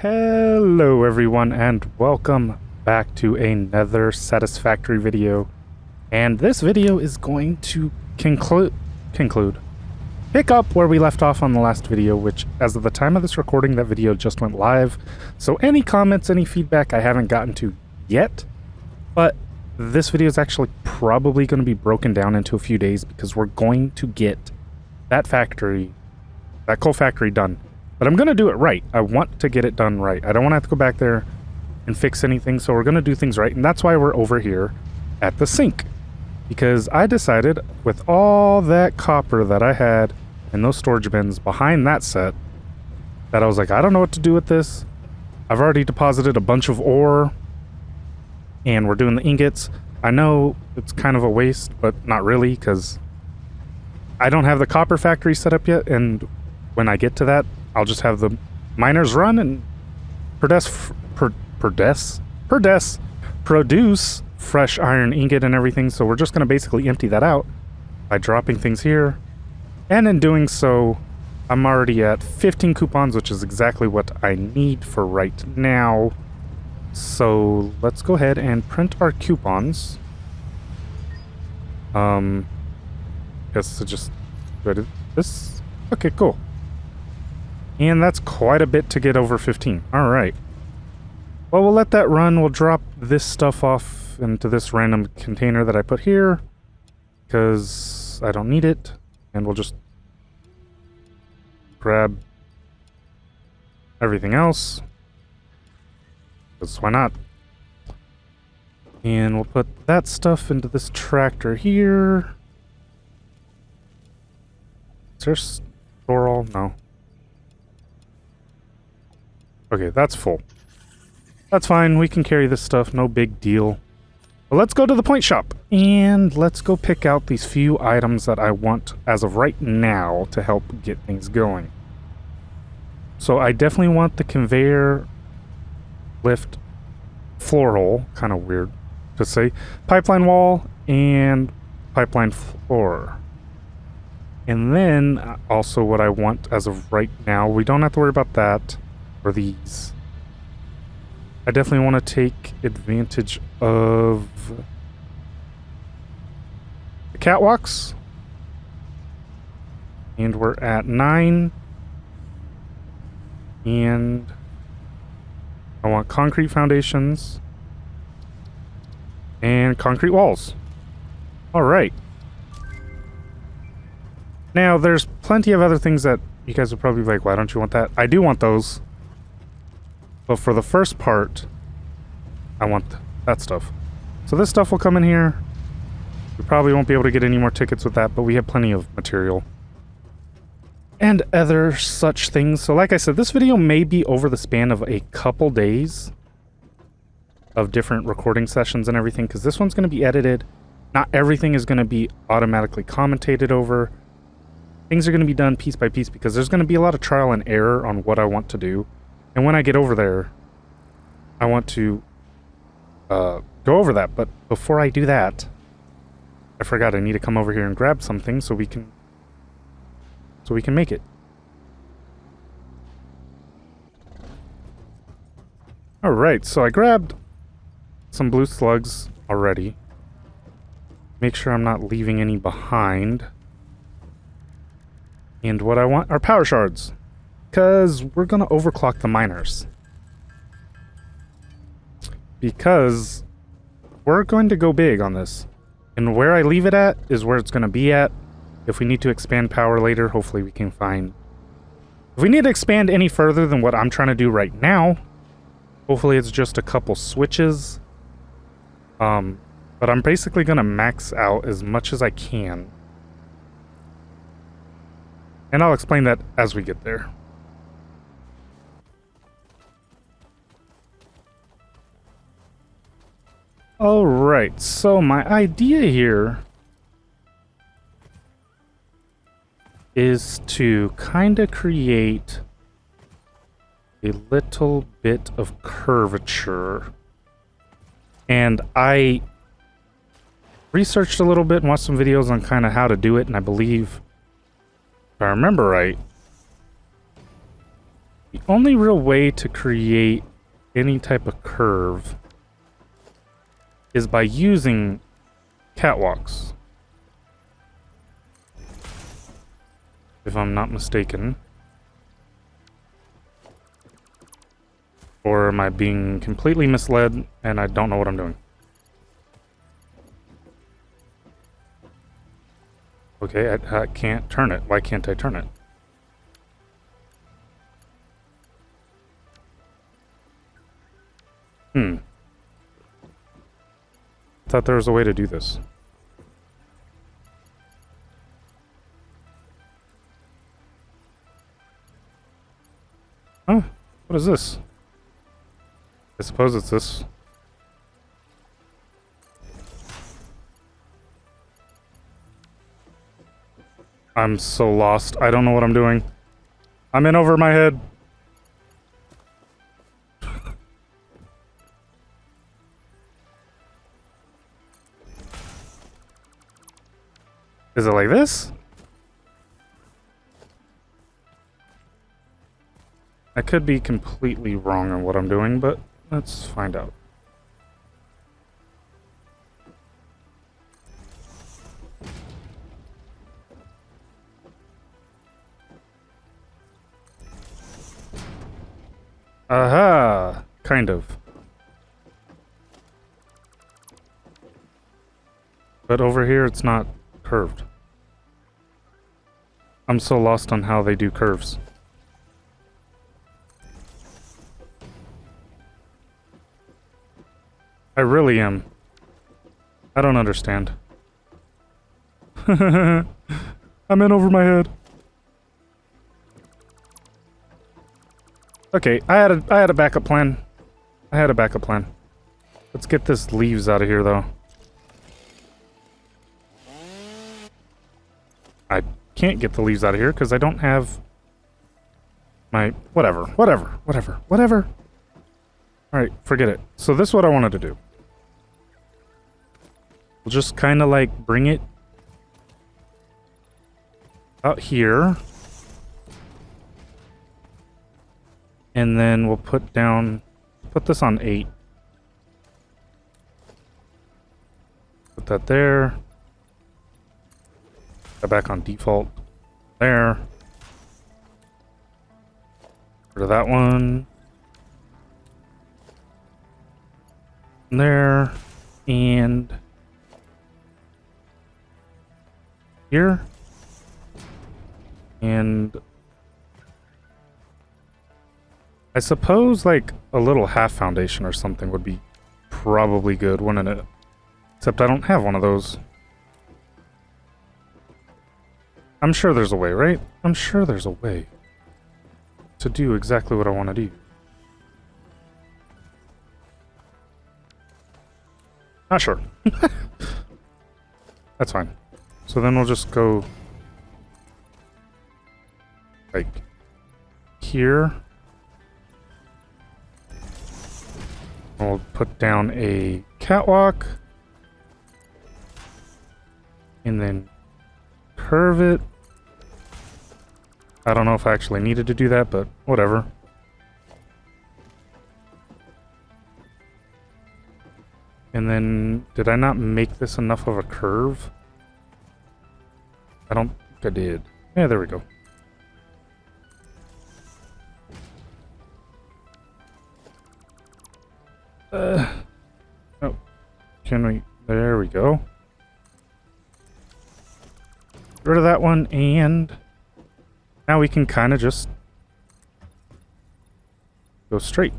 Hello everyone and welcome back to another Satisfactory video. And this video is going to conclude pick up where we left off on the last video, which as of the time of this recording, that video just went live. So any comments, any feedback I haven't gotten to yet, but this video is actually probably going to be broken down into a few days because we're going to get that coal factory done. But I'm going to do it right. I want to get it done right. I don't want to have to go back there and fix anything, so we're going to do things right. And that's why we're over here at the sink. Because I decided, with all that copper that I had in those storage bins behind that set, that I was like, I don't know what to do with this. I've already deposited a bunch of ore, and we're doing the ingots. I know it's kind of a waste, but not really, because I don't have the copper factory set up yet, and when I get to that, I'll just have the miners run and produce fresh iron ingot and everything. So we're just going to basically empty that out by dropping things here. And in doing so, I'm already at 15 coupons, which is exactly what I need for right now. So let's go ahead and print our coupons. Guess to just go to this. Okay, cool. And that's quite a bit to get over 15. All right. Well, we'll let that run. We'll drop this stuff off into this random container that I put here because I don't need it. And we'll just grab everything else. Because why not? And we'll put that stuff into this tractor here. Is there store all? No. Okay, that's full. That's fine, we can carry this stuff, no big deal. But let's go to the point shop, and let's go pick out these few items that I want as of right now to help get things going. So I definitely want the conveyor lift floor hole, kind of weird to say, pipeline wall, and pipeline floor. And then also what I want as of right now, we don't have to worry about that. These. I definitely want to take advantage of the catwalks. And we're at 9. And I want concrete foundations and concrete walls. All right. Now, there's plenty of other things that you guys would probably be like, why don't you want that? I do want those. But for the first part, I want that stuff. So this stuff will come in here. We probably won't be able to get any more tickets with that, but we have plenty of material. And other such things. So like I said, this video may be over the span of a couple days of different recording sessions and everything, because this one's going to be edited. Not everything is going to be automatically commentated over. Things are going to be done piece by piece, because there's going to be a lot of trial and error on what I want to do. And when I get over there, I want to go over that. But before I do that, I forgot I need to come over here and grab something so we can make it. All right, so I grabbed some blue slugs already. Make sure I'm not leaving any behind. And what I want are power shards, because we're going to overclock the miners. Because we're going to go big on this. And where I leave it at is where it's going to be at. If we need to expand power later, hopefully we can find... If we need to expand any further than what I'm trying to do right now, hopefully it's just a couple switches. But I'm basically going to max out as much as I can. And I'll explain that as we get there. Alright, so my idea here is to kind of create a little bit of curvature. And I researched a little bit and watched some videos on kind of how to do it, and I believe, if I remember right, The only real way to create any type of curve is by using catwalks. If I'm not mistaken. Or am I being completely misled and I don't know what I'm doing? Okay, I can't turn it. Why can't I turn it? Thought there was a way to do this. Huh? What is this? I suppose it's this. I'm so lost. I don't know what I'm doing. I'm in over my head. Is it like this? I could be completely wrong on what I'm doing, but let's find out. Aha! Kind of. But over here it's not curved. I'm so lost on how they do curves. I really am. I don't understand. I'm in over my head. Okay, I had a backup plan. Let's get this leaves out of here though. I can't get the leaves out of here because I don't have my whatever. Alright, forget it. So this is what I wanted to do. We'll just kind of like bring it out here. And then we'll put this on 8. Put that there. Go back on default. There. Rid of that one. There. And here. And I suppose like a little half foundation or something would be probably good, wouldn't it? Except I don't have one of those. I'm sure there's a way, right? I'm sure there's a way to do exactly what I want to do. Not sure. That's fine. So then we'll just go like here. We'll put down a catwalk. And then curve it. I don't know if I actually needed to do that, but whatever. And then, did I not make this enough of a curve? I don't think I did. Yeah, there we go. Oh, can we? There we go. Get rid of that one, and now we can kind of just go straight.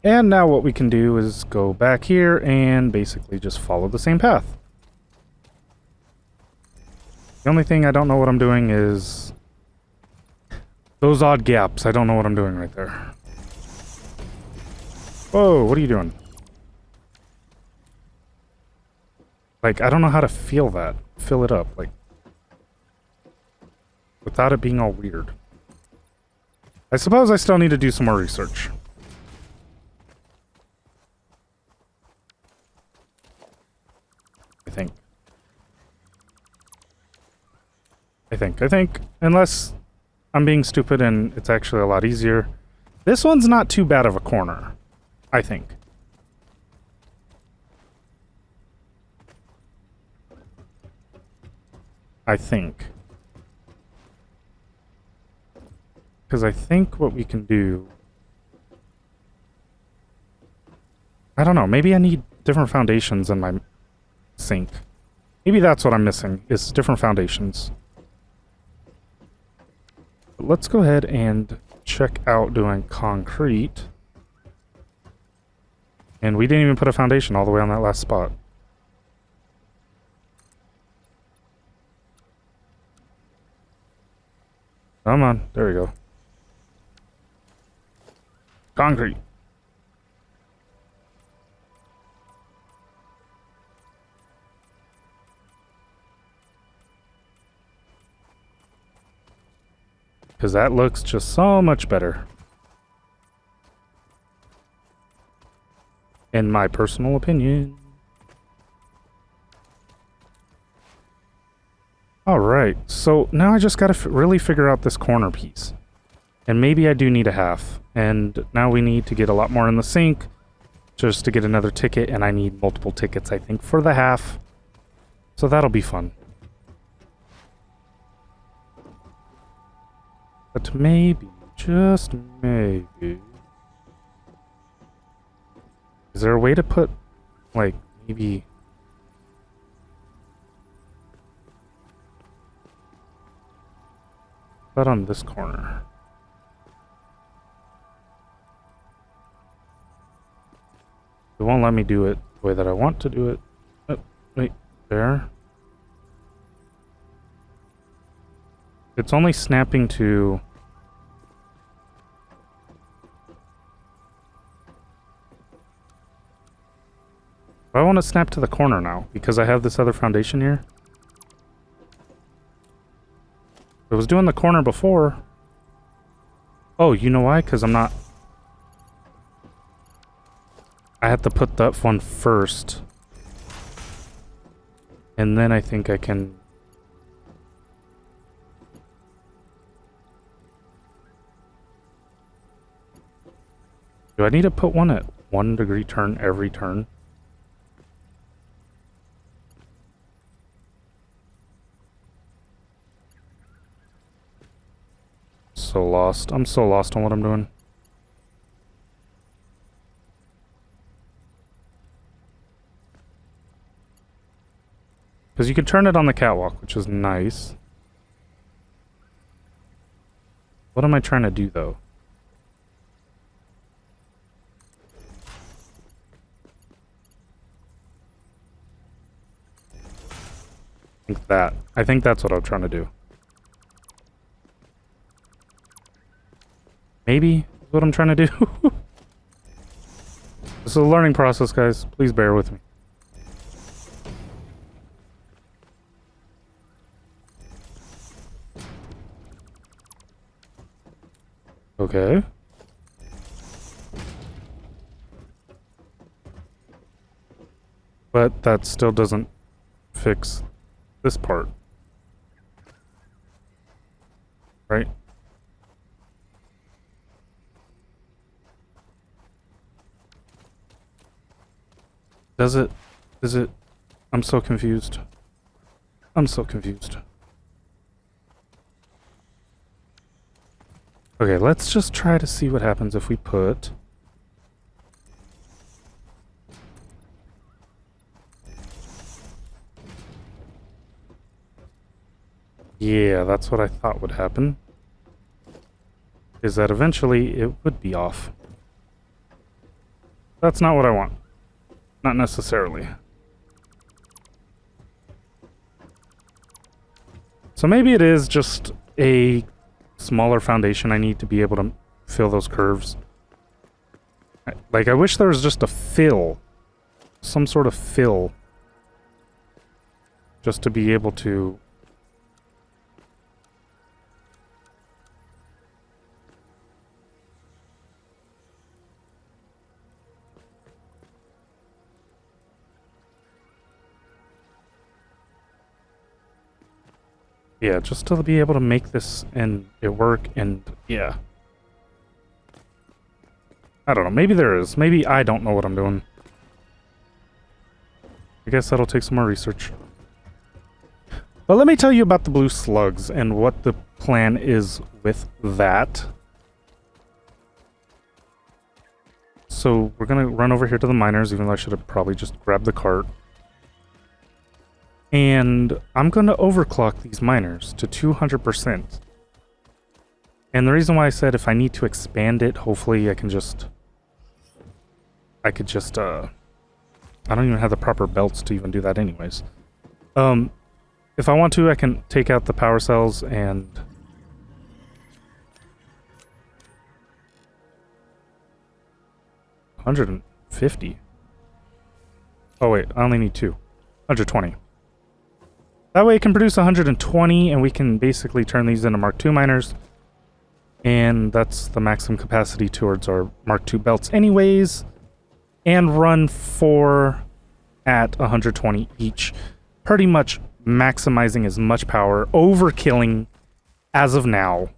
And now what we can do is go back here and basically just follow the same path. The only thing I don't know what I'm doing is those odd gaps. I don't know what I'm doing right there. Whoa, what are you doing? Like, I don't know how to feel that. Fill it up, like, without it being all weird. I suppose I still need to do some more research. I think. Unless I'm being stupid and it's actually a lot easier. This one's not too bad of a corner, I think. Because I think what we can do... I don't know, maybe I need different foundations in my sink. Maybe that's what I'm missing, is different foundations. But let's go ahead and check out doing concrete. And we didn't even put a foundation all the way on that last spot. Come on, there we go. Concrete. Because that looks just so much better. In my personal opinion. Alright, so now I just gotta really figure out this corner piece. And maybe I do need a half. And now we need to get a lot more in the sink just to get another ticket, and I need multiple tickets, I think, for the half. So that'll be fun. But maybe, just maybe... Is there a way to put, like, maybe... that on this corner? It won't let me do it the way that I want to do it. Oh, wait, there. It's only snapping to... I want to snap to the corner now, because I have this other foundation here. It was doing the corner before. Oh, you know why? Because I'm not... I have to put that one first. And then I think I can... Do I need to put one at 1 degree turn every turn? So lost. I'm so lost on what I'm doing. Because you can turn it on the catwalk, which is nice. What am I trying to do, though? I think that's what I'm trying to do. Maybe is what I'm trying to do. This is a learning process, guys. Please bear with me. Okay. But that still doesn't fix this part. Right? Does it? Is it? I'm so confused. I'm so confused. Okay, let's just try to see what happens if we put... Yeah, that's what I thought would happen. Is that eventually it would be off. That's not what I want. Not necessarily. So maybe it is just a smaller foundation I need to be able to fill those curves. Like, I wish there was just a fill. Some sort of fill. Just to be able to... Yeah, just to be able to make this and it work, and yeah. I don't know, maybe there is. Maybe I don't know what I'm doing. I guess that'll take some more research. But let me tell you about the blue slugs and what the plan is with that. So we're gonna run over here to the miners, even though I should have probably just grabbed the cart. And I'm gonna overclock these miners to 200%. And the reason why I said if I need to expand it, hopefully I could just, I don't even have the proper belts to even do that anyways. If I want to, I can take out the power cells and... $150. Oh wait, I only need 2. 120. That way it can produce 120, and we can basically turn these into Mark II miners. And that's the maximum capacity towards our Mark II belts anyways. And run 4 at 120 each. Pretty much maximizing as much power, overkilling as of now.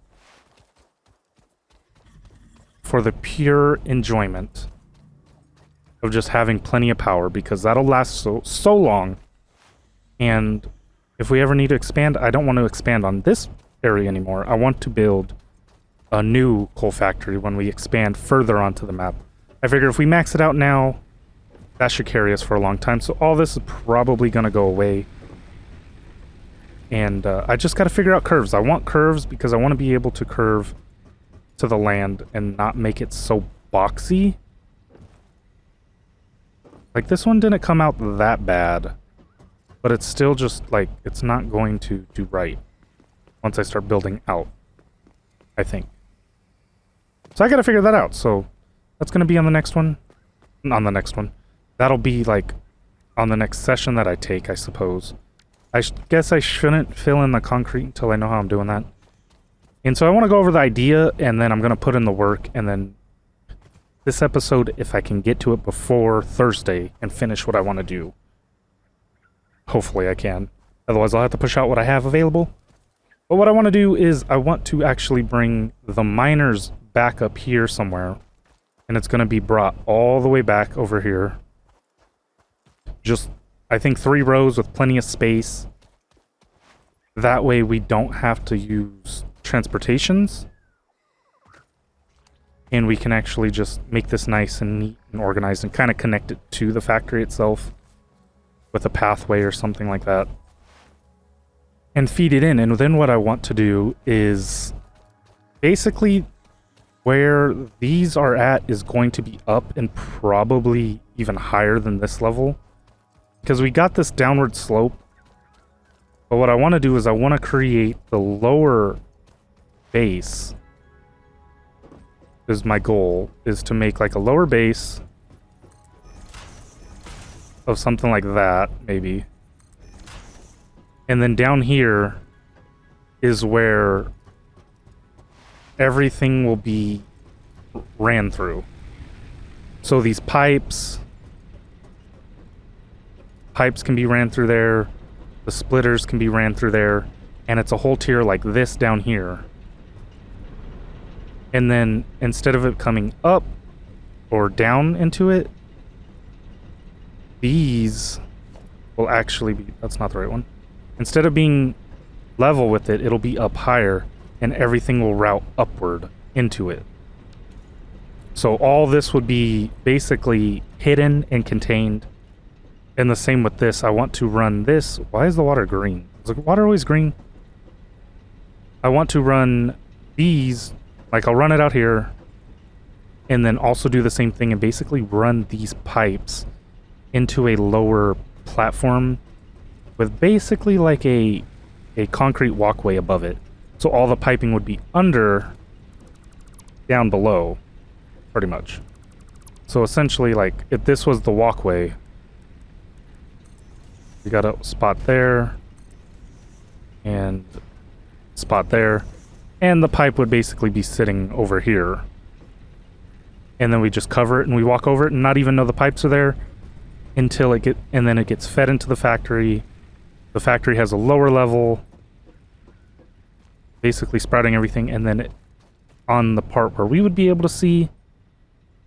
For the pure enjoyment of just having plenty of power, because that'll last so long. And if we ever need to expand, I don't want to expand on this area anymore. I want to build a new coal factory when we expand further onto the map. I figure if we max it out now, that should carry us for a long time. So all this is probably going to go away. And I just got to figure out curves. I want curves because I want to be able to curve to the land and not make it so boxy. Like, this one didn't come out that bad, but it's still just, like, it's not going to do right once I start building out, I think. So I gotta figure that out, so that's gonna be on the next one. On the next one. That'll be, like, on the next session that I take, I suppose. I guess I shouldn't fill in the concrete until I know how I'm doing that. And so I want to go over the idea, and then I'm going to put in the work, and then this episode, if I can get to it before Thursday and finish what I want to do. Hopefully I can. Otherwise I'll have to push out what I have available. But what I want to do is I want to actually bring the miners back up here somewhere. And it's going to be brought all the way back over here. Just, I think 3 rows with plenty of space. That way we don't have to use transportations. And we can actually just make this nice and neat and organized and kind of connect it to the factory itself with a pathway or something like that. And feed it in. And then what I want to do is basically where these are at is going to be up and probably even higher than this level. Because we got this downward slope. But what I want to do is I want to create the lower base. Is my goal, is to make like a lower base of something like that, maybe. And then down here is where everything will be ran through. So these pipes can be ran through there, the splitters can be ran through there, and it's a whole tier like this down here. And then instead of it coming up or down into it, these will actually be, that's not the right one. Instead of being level with it, it'll be up higher and everything will route upward into it. So all this would be basically hidden and contained. And the same with this. I want to run this. Why is the water green? Is the water always green? I want to run these. Like, I'll run it out here, and then also do the same thing and basically run these pipes into a lower platform with basically like a concrete walkway above it. So all the piping would be down below, pretty much. So essentially, like, if this was the walkway, we got a spot there, and spot there. And the pipe would basically be sitting over here. And then we just cover it and we walk over it and not even know the pipes are there until and then it gets fed into the factory. The factory has a lower level basically sprouting everything, and then on the part where we would be able to see,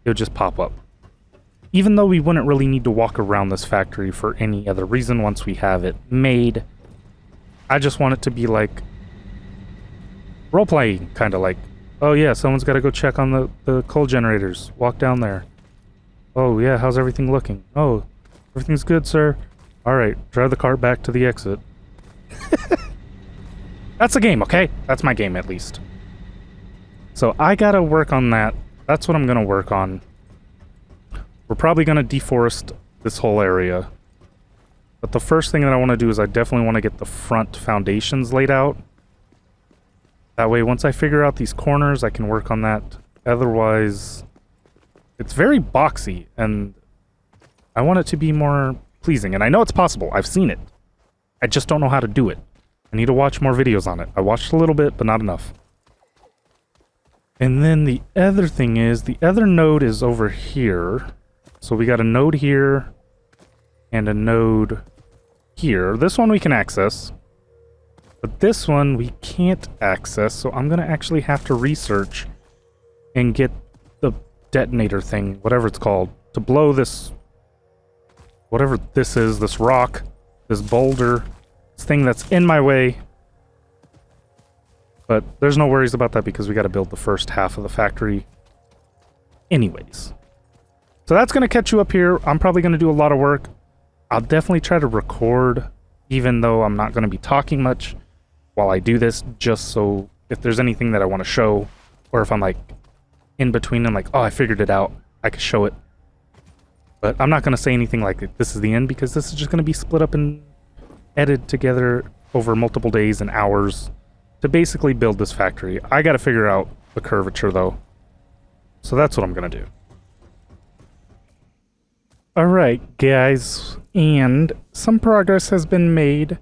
it would just pop up. Even though we wouldn't really need to walk around this factory for any other reason once we have it made, I just want it to be like role-playing, kind of like, oh yeah, someone's got to go check on the coal generators. Walk down there. Oh yeah, how's everything looking? Oh, everything's good, sir. All right, drive the cart back to the exit. That's a game, okay? That's my game, at least. So I gotta work on that. That's what I'm gonna work on. We're probably gonna deforest this whole area. But the first thing that I want to do is I definitely want to get the front foundations laid out. That way, once I figure out these corners, I can work on that. Otherwise, it's very boxy, and I want it to be more pleasing. And I know it's possible. I've seen it. I just don't know how to do it. I need to watch more videos on it. I watched a little bit, but not enough. And then the other thing is, the other node is over here. So we got a node here and a node here. This one we can access. But this one we can't access, so I'm going to actually have to research and get the detonator thing, whatever it's called, to blow this, whatever this is, this rock, this boulder, this thing that's in my way. But there's no worries about that because we got to build the first half of the factory anyways. So that's going to catch you up here. I'm probably going to do a lot of work. I'll definitely try to record, even though I'm not going to be talking much while I do this, just so if there's anything that I want to show, or if I'm like in between and like, oh, I figured it out, I could show it. But I'm not going to say anything like this is the end, because this is just going to be split up and edited together over multiple days and hours to basically build this factory. I got to figure out the curvature though. So that's what I'm going to do. Alright guys, and some progress has been made.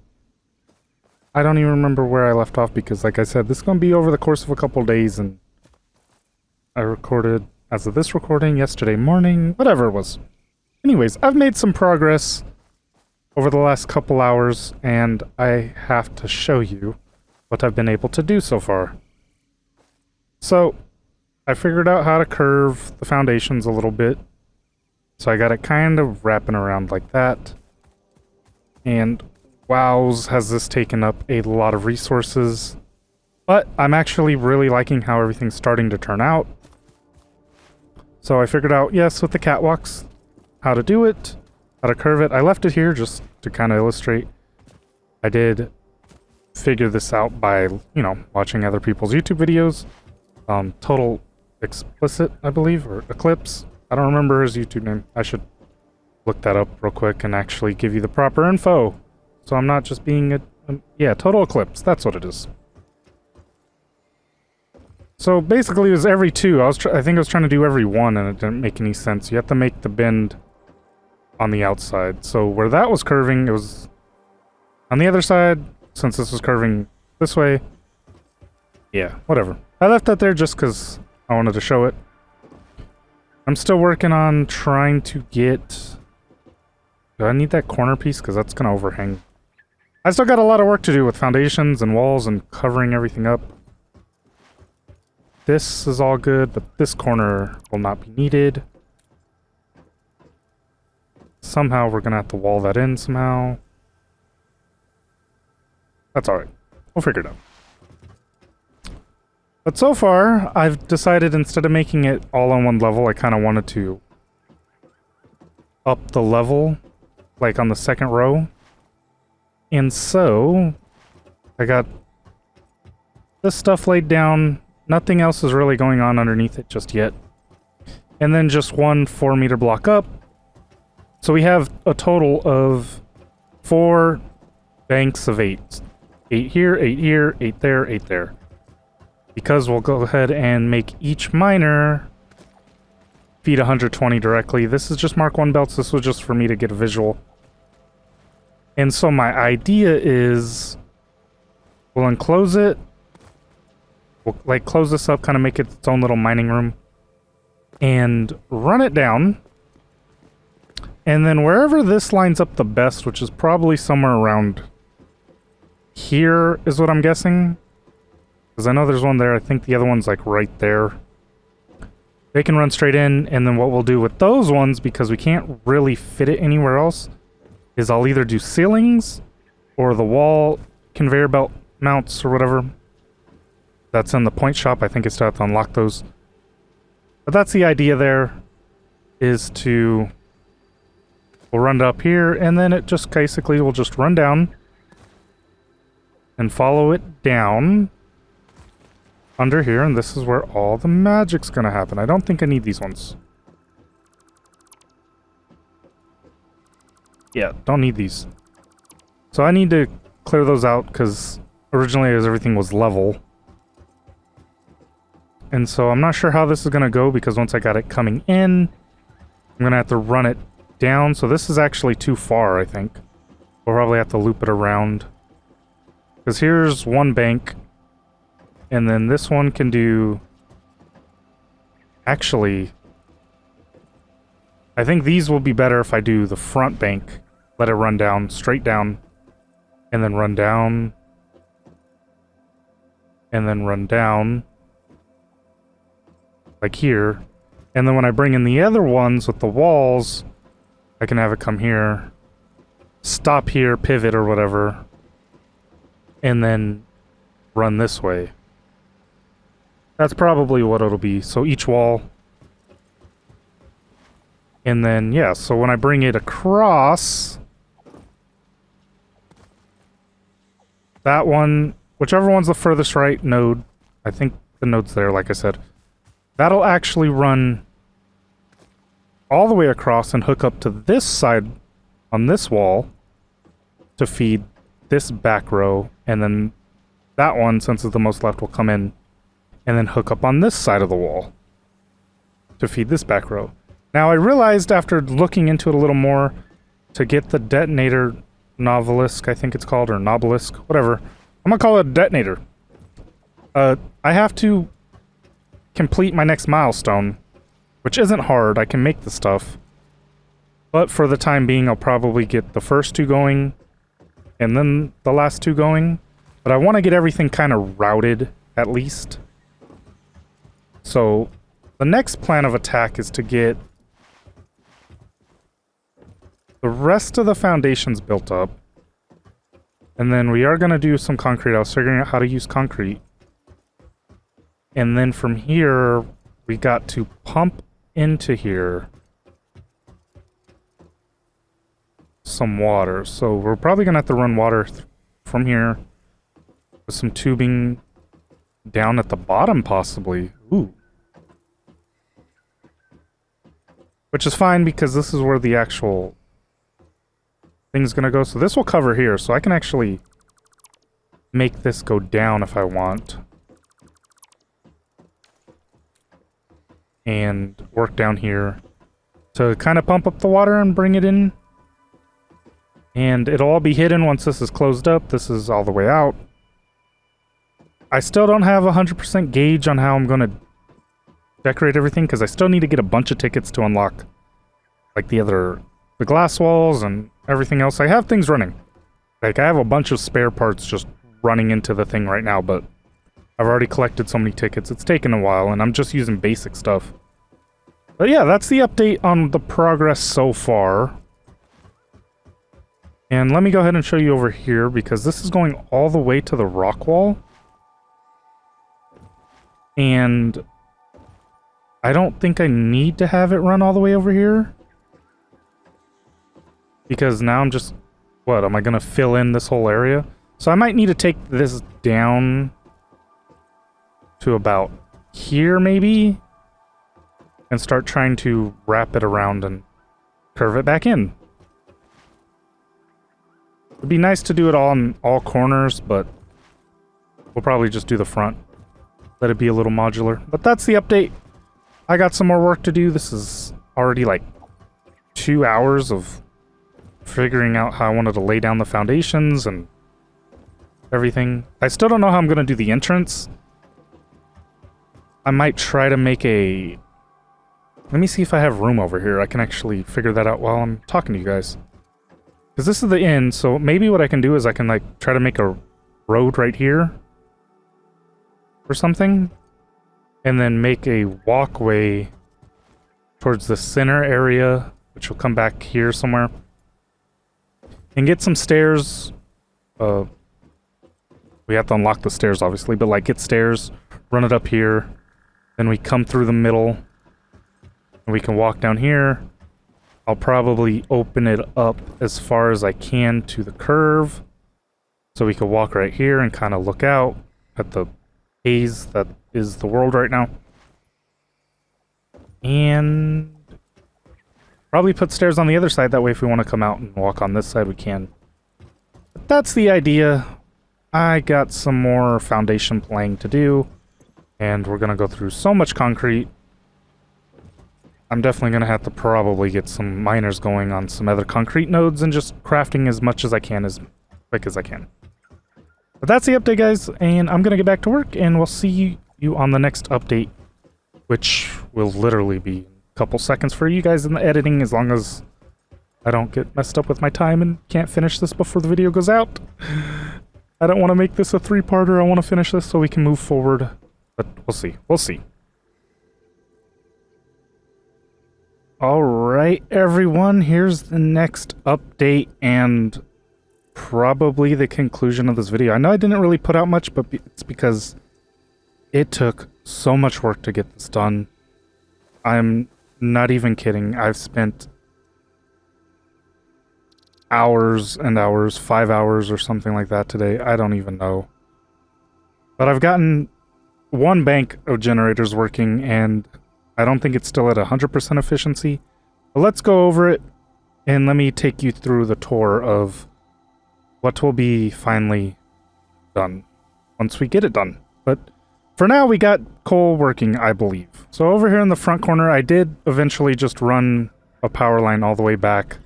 I don't even remember where I left off because, like I said, this is going to be over the course of a couple days, and I recorded, as of this recording, yesterday morning, whatever it was. Anyways, I've made some progress over the last couple hours, and I have to show you what I've been able to do so far. So, I figured out how to curve the foundations a little bit. So I got it kind of wrapping around like that. And wow's, has this taken up a lot of resources. But I'm actually really liking how everything's starting to turn out. So I figured out, yes, with the catwalks, how to do it, how to curve it. I left it here just to kind of illustrate. I did figure this out by, you know, watching other people's YouTube videos. Total Explicit, I believe, or Eclipse. I don't remember his YouTube name. I should look that up real quick and actually give you the proper info. So I'm not just being yeah, Total Eclipse. That's what it is. So basically it was every two. I think I was trying to do every one and it didn't make any sense. You have to make the bend on the outside. So where that was curving, it was on the other side. Since this was curving this way. Yeah, whatever. I left that there just because I wanted to show it. I'm still working on trying to get... Do I need that corner piece? Because that's going to overhang. I still got a lot of work to do with foundations and walls and covering everything up. This is all good, but this corner will not be needed. Somehow we're going to have to wall that in somehow. That's alright. We'll figure it out. But so far, I've decided instead of making it all on one level, I kind of wanted to up the level, like on the second row. And so, I got this stuff laid down. Nothing else is really going on underneath it just yet. And then just one 4-meter block up. So we have a total of 4 banks of 8. 8 here, 8 here, 8 there, 8 there. Because we'll go ahead and make each miner feed 120 directly. This is just Mark 1 belts. This was just for me to get a visual. And so my idea is we'll enclose it. We'll like close this up, kind of make it its own little mining room. And run it down. And then wherever this lines up the best, which is probably somewhere around here is what I'm guessing. Because I know there's one there. I think the other one's like right there. They can run straight in, and then what we'll do with those ones, because we can't really fit it anywhere else, is I'll either do ceilings or the wall conveyor belt mounts or whatever. That's in the point shop. I think I still have to unlock those. But that's the idea there, is to... We'll run up here, and then it just basically will just run down and follow it down under here, and this is where all the magic's gonna happen. I don't think I need these ones. Yeah, don't need these. So I need to clear those out, because originally everything was level. And so I'm not sure how this is gonna go, because once I got it coming in, I'm gonna have to run it down. So this is actually too far, I think. We'll probably have to loop it around. Because here's one bank. And then this one can do... Actually, I think these will be better if I do the front bank. Let it run down, straight down. And then run down. And then run down. Like here. And then when I bring in the other ones with the walls, I can have it come here. Stop here, pivot or whatever. And then run this way. That's probably what it'll be. So each wall. And then, yeah, so when I bring it across... That one, whichever one's the furthest right node, I think the node's there, like I said. That'll actually run all the way across and hook up to this side on this wall to feed this back row. And then that one, since it's the most left, will come in and then hook up on this side of the wall to feed this back row. Now, I realized after looking into it a little more, to get the detonator Novelisk, I think it's called, or Nobelisk, whatever. I'm gonna call it a detonator. I have to complete my next milestone, which isn't hard. I can make the stuff. But for the time being, I'll probably get the first two going, and then the last two going. But I want to get everything kind of routed, at least. So, the next plan of attack is to get the rest of the foundations built up. And then we are going to do some concrete. I was figuring out how to use concrete. And then from here, we got to pump into here some water. So we're probably going to have to run water from here with some tubing down at the bottom, possibly. Ooh. Which is fine, because this is where the actual thing's gonna go. So this will cover here, so I can actually make this go down if I want. And work down here to kind of pump up the water and bring it in. And it'll all be hidden once this is closed up. This is all the way out. I still don't have 100% gauge on how I'm gonna decorate everything, because I still need to get a bunch of tickets to unlock like the glass walls and everything else. I have things running. Like, I have a bunch of spare parts just running into the thing right now, but I've already collected so many tickets. It's taken a while, and I'm just using basic stuff. But yeah, that's the update on the progress so far. And let me go ahead and show you over here, because this is going all the way to the rock wall. And I don't think I need to have it run all the way over here. Because now I'm just... What, am I going to fill in this whole area? So I might need to take this down to about here, maybe? And start trying to wrap it around and curve it back in. It'd be nice to do it all in all corners, but we'll probably just do the front. Let it be a little modular. But that's the update. I got some more work to do. This is already like 2 hours of figuring out how I wanted to lay down the foundations and everything. I still don't know how I'm going to do the entrance. I might try to make a... Let me see if I have room over here. I can actually figure that out while I'm talking to you guys. Because this is the end, so maybe what I can do is I can like try to make a road right here. or something, and then make a walkway towards the center area, which will come back here somewhere, and get some stairs. We have to unlock the stairs, obviously, but like get stairs, run it up here, then we come through the middle, and we can walk down here. I'll probably open it up as far as I can to the curve, so we can walk right here and kind of look out at the haze that is the world right now. And probably put stairs on the other side, that way if we want to come out and walk on this side, we can. But that's the idea. I got some more foundation playing to do, and we're going to go through so much concrete. I'm definitely going to have to probably get some miners going on some other concrete nodes and just crafting as much as I can, as quick as I can. But that's the update, guys, and I'm going to get back to work, and we'll see you on the next update, which will literally be a couple seconds for you guys in the editing, as long as I don't get messed up with my time and can't finish this before the video goes out. I don't want to make this a three-parter. I want to finish this so we can move forward, but we'll see. We'll see. All right, everyone, here's the next update and probably the conclusion of this video. I know I didn't really put out much, but it's because it took so much work to get this done. I'm not even kidding. I've spent hours and hours, 5 hours or something like that today. I don't even know. But I've gotten one bank of generators working, and I don't think it's still at 100% efficiency. But let's go over it, and let me take you through the tour of what will be finally done once we get it done. But for now, we got coal working, I believe. So over here in the front corner, I did eventually just run a power line all the way back.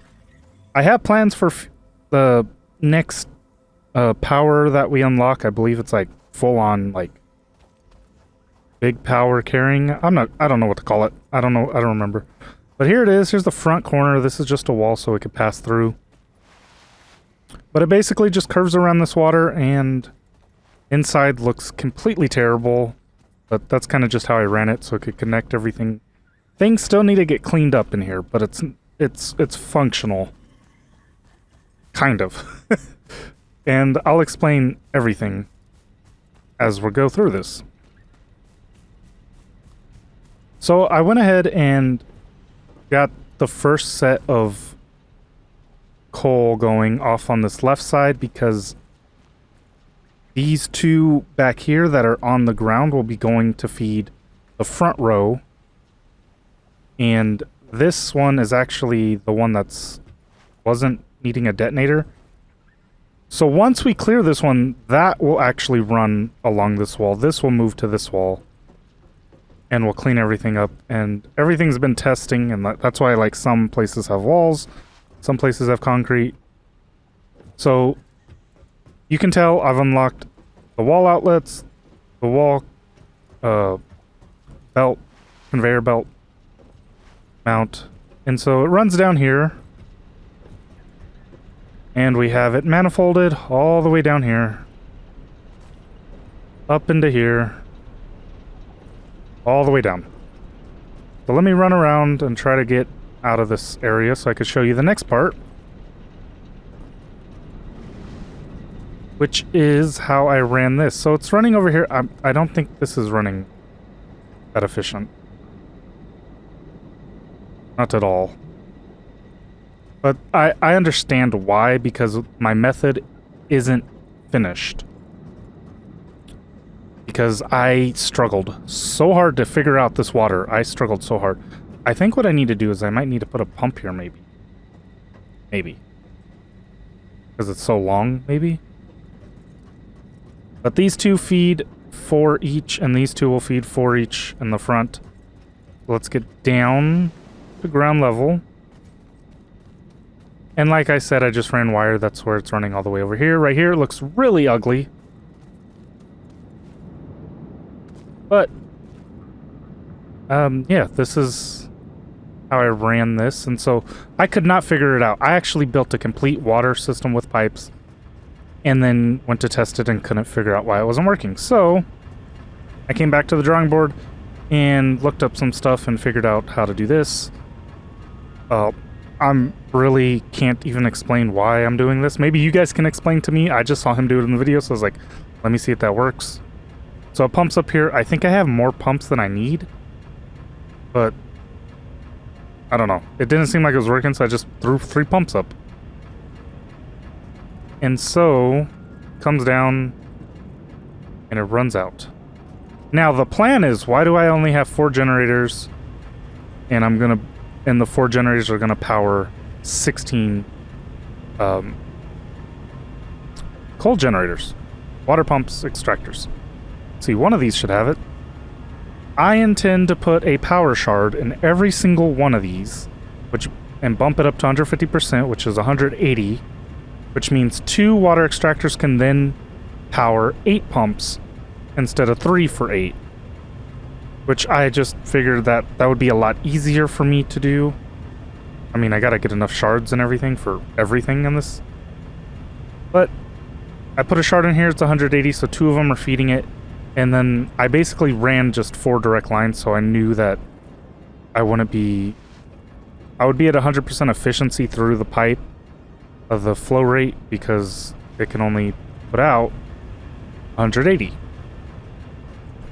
I have plans for the next power that we unlock. I believe it's like full-on, like, big power carrying. I don't know what to call it. I don't remember. But here it is. Here's the front corner. This is just a wall so we could pass through. But it basically just curves around this water, and inside looks completely terrible. But that's kind of just how I ran it, so it could connect everything. Things still need to get cleaned up in here, but it's functional. Kind of. And I'll explain everything as we go through this. So I went ahead and got the first set of coal going off on this left side, because these two back here that are on the ground will be going to feed the front row. And this one is actually the one that's wasn't needing a detonator. So once we clear this one, that will actually run along this wall. This will move to this wall, and we'll clean everything up. And everything's been testing, and that's why, like, some places have walls, some places have concrete. So you can tell I've unlocked the wall outlets, the wall belt, conveyor belt mount, and so it runs down here. And we have it manifolded all the way down here, up into here, all the way down. So let me run around and try to get out of this area so I could show you the next part, which is how I ran this. So it's running over here. I don't think this is running that efficient. Not at all. But I understand why, because my method isn't finished. Because I struggled so hard to figure out this water. I struggled so hard. I think what I need to do is I might need to put a pump here, maybe. Maybe. Because it's so long, maybe? But these two feed 4 each, and these two will feed 4 each in the front. Let's get down to ground level. And like I said, I just ran wire. That's where it's running all the way over here. Right here, it looks really ugly. But, yeah, this is how I ran this. And so I could not figure it out. I actually built a complete water system with pipes and then went to test it and couldn't figure out why it wasn't working. So I came back to the drawing board and looked up some stuff and figured out how to do this. I'm really can't even explain why I'm doing this. Maybe you guys can explain to me. I just saw him do it in the video, so I was like, let me see if that works. So it pumps up here. I think I have more pumps than I need, but I don't know. It didn't seem like it was working, so I just threw 3 pumps up. And so, comes down, and it runs out. Now, the plan is, why do I only have 4 generators, and the 4 generators are gonna power 16 coal generators, water pumps, extractors. See, one of these should have it. I intend to put a power shard in every single one of these, and bump it up to 150%, which is 180, which means 2 water extractors can then power 8 pumps instead of 3 for 8. Which I just figured that would be a lot easier for me to do. I mean, I gotta get enough shards and everything for everything in this. But I put a shard in here, it's 180, so 2 of them are feeding it. And then I basically ran just 4 direct lines, so I knew that I would be at 100% efficiency through the pipe of the flow rate, because it can only put out 180.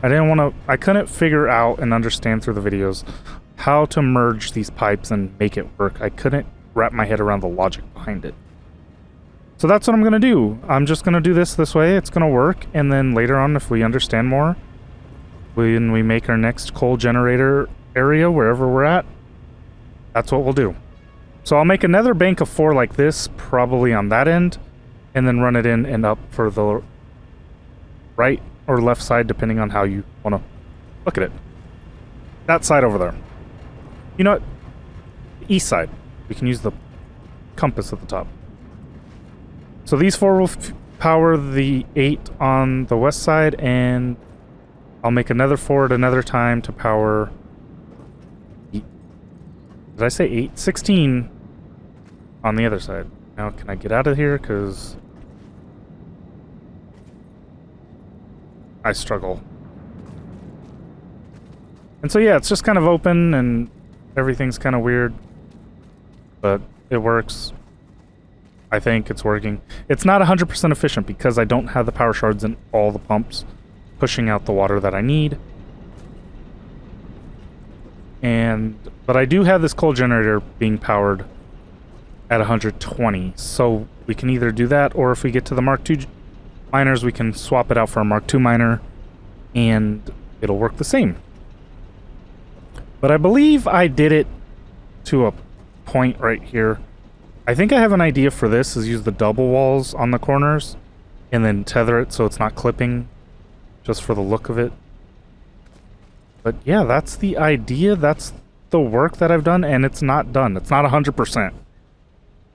I couldn't figure out and understand through the videos how to merge these pipes and make it work. I couldn't wrap my head around the logic behind it. So that's what I'm going to do. I'm just going to do this way. It's going to work. And then later on, if we understand more, when we make our next coal generator area, wherever we're at, that's what we'll do. So I'll make another bank of 4 like this, probably on that end, and then run it in and up for the right or left side, depending on how you want to look at it. That side over there. You know what? The east side. We can use the compass at the top. So these 4 will power the 8 on the west side, and I'll make another 4 at another time to power... Did I say 8? 16 on the other side. Now, can I get out of here? Because I struggle. And so yeah, it's just kind of open and everything's kind of weird, but it works. I think it's working. It's not 100% efficient because I don't have the power shards in all the pumps pushing out the water that I need. But I do have this coal generator being powered at 120, so we can either do that, or if we get to the Mark II miners, we can swap it out for a Mark II miner, and it'll work the same. But I believe I did it to a point right here. I think I have an idea for this, is use the double walls on the corners, and then tether it so it's not clipping, just for the look of it. But yeah, that's the idea, that's the work that I've done, and it's not done. It's not 100%.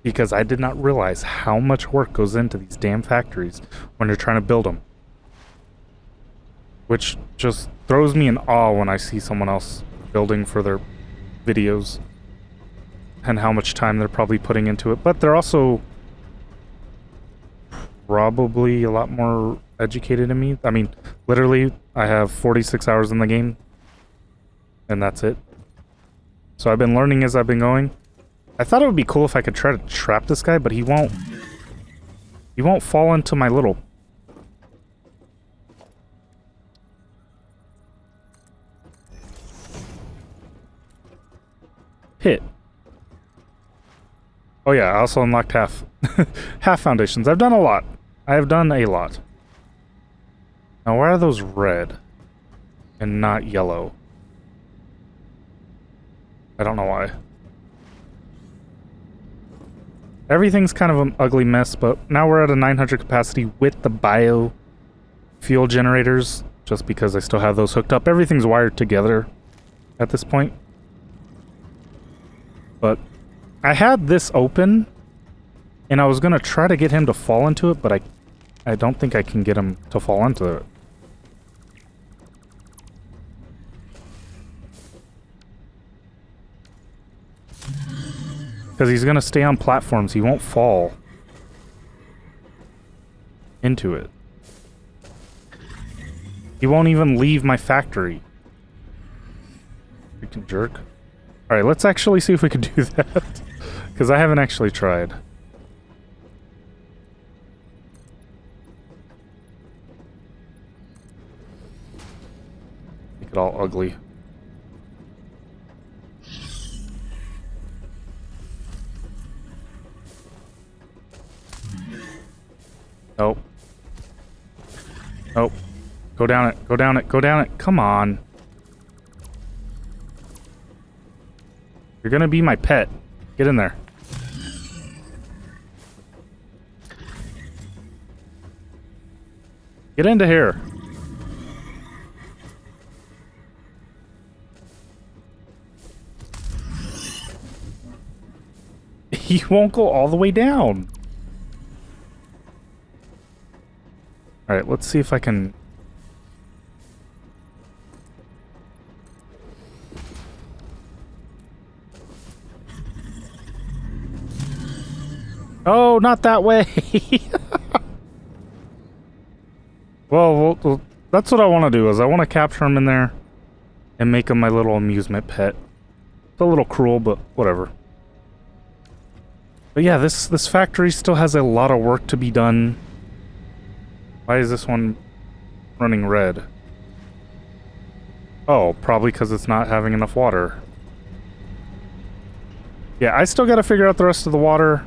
Because I did not realize how much work goes into these damn factories when you're trying to build them. Which just throws me in awe when I see someone else building for their videos. And how much time they're probably putting into it. But they're also probably a lot more educated than me. I mean, literally, I have 46 hours in the game. And that's it. So I've been learning as I've been going. I thought it would be cool if I could try to trap this guy, but he won't. He won't fall into my little pit. Oh yeah, I also unlocked half foundations. I've done a lot. I have done a lot. Now why are those red and not yellow? I don't know why. Everything's kind of an ugly mess, but now we're at a 900 capacity with the bio fuel generators, just because I still have those hooked up. Everything's wired together at this point. But I had this open, and I was going to try to get him to fall into it, but I don't think I can get him to fall into it. Because he's going to stay on platforms. He won't fall into it. He won't even leave my factory. Freaking jerk. Alright, let's actually see if we can do that. Because I haven't actually tried. Make it all ugly. Nope. Nope. Go down it. Go down it. Go down it. Come on. You're gonna be my pet. Get in there. Get into here. He won't go all the way down. Alright, let's see if I can... Oh, not that way! Well, that's what I want to do, is I want to capture him in there and make him my little amusement pet. It's a little cruel, but whatever. But yeah, this factory still has a lot of work to be done. Why is this one running red? Oh, probably because it's not having enough water. Yeah, I still gotta figure out the rest of the water.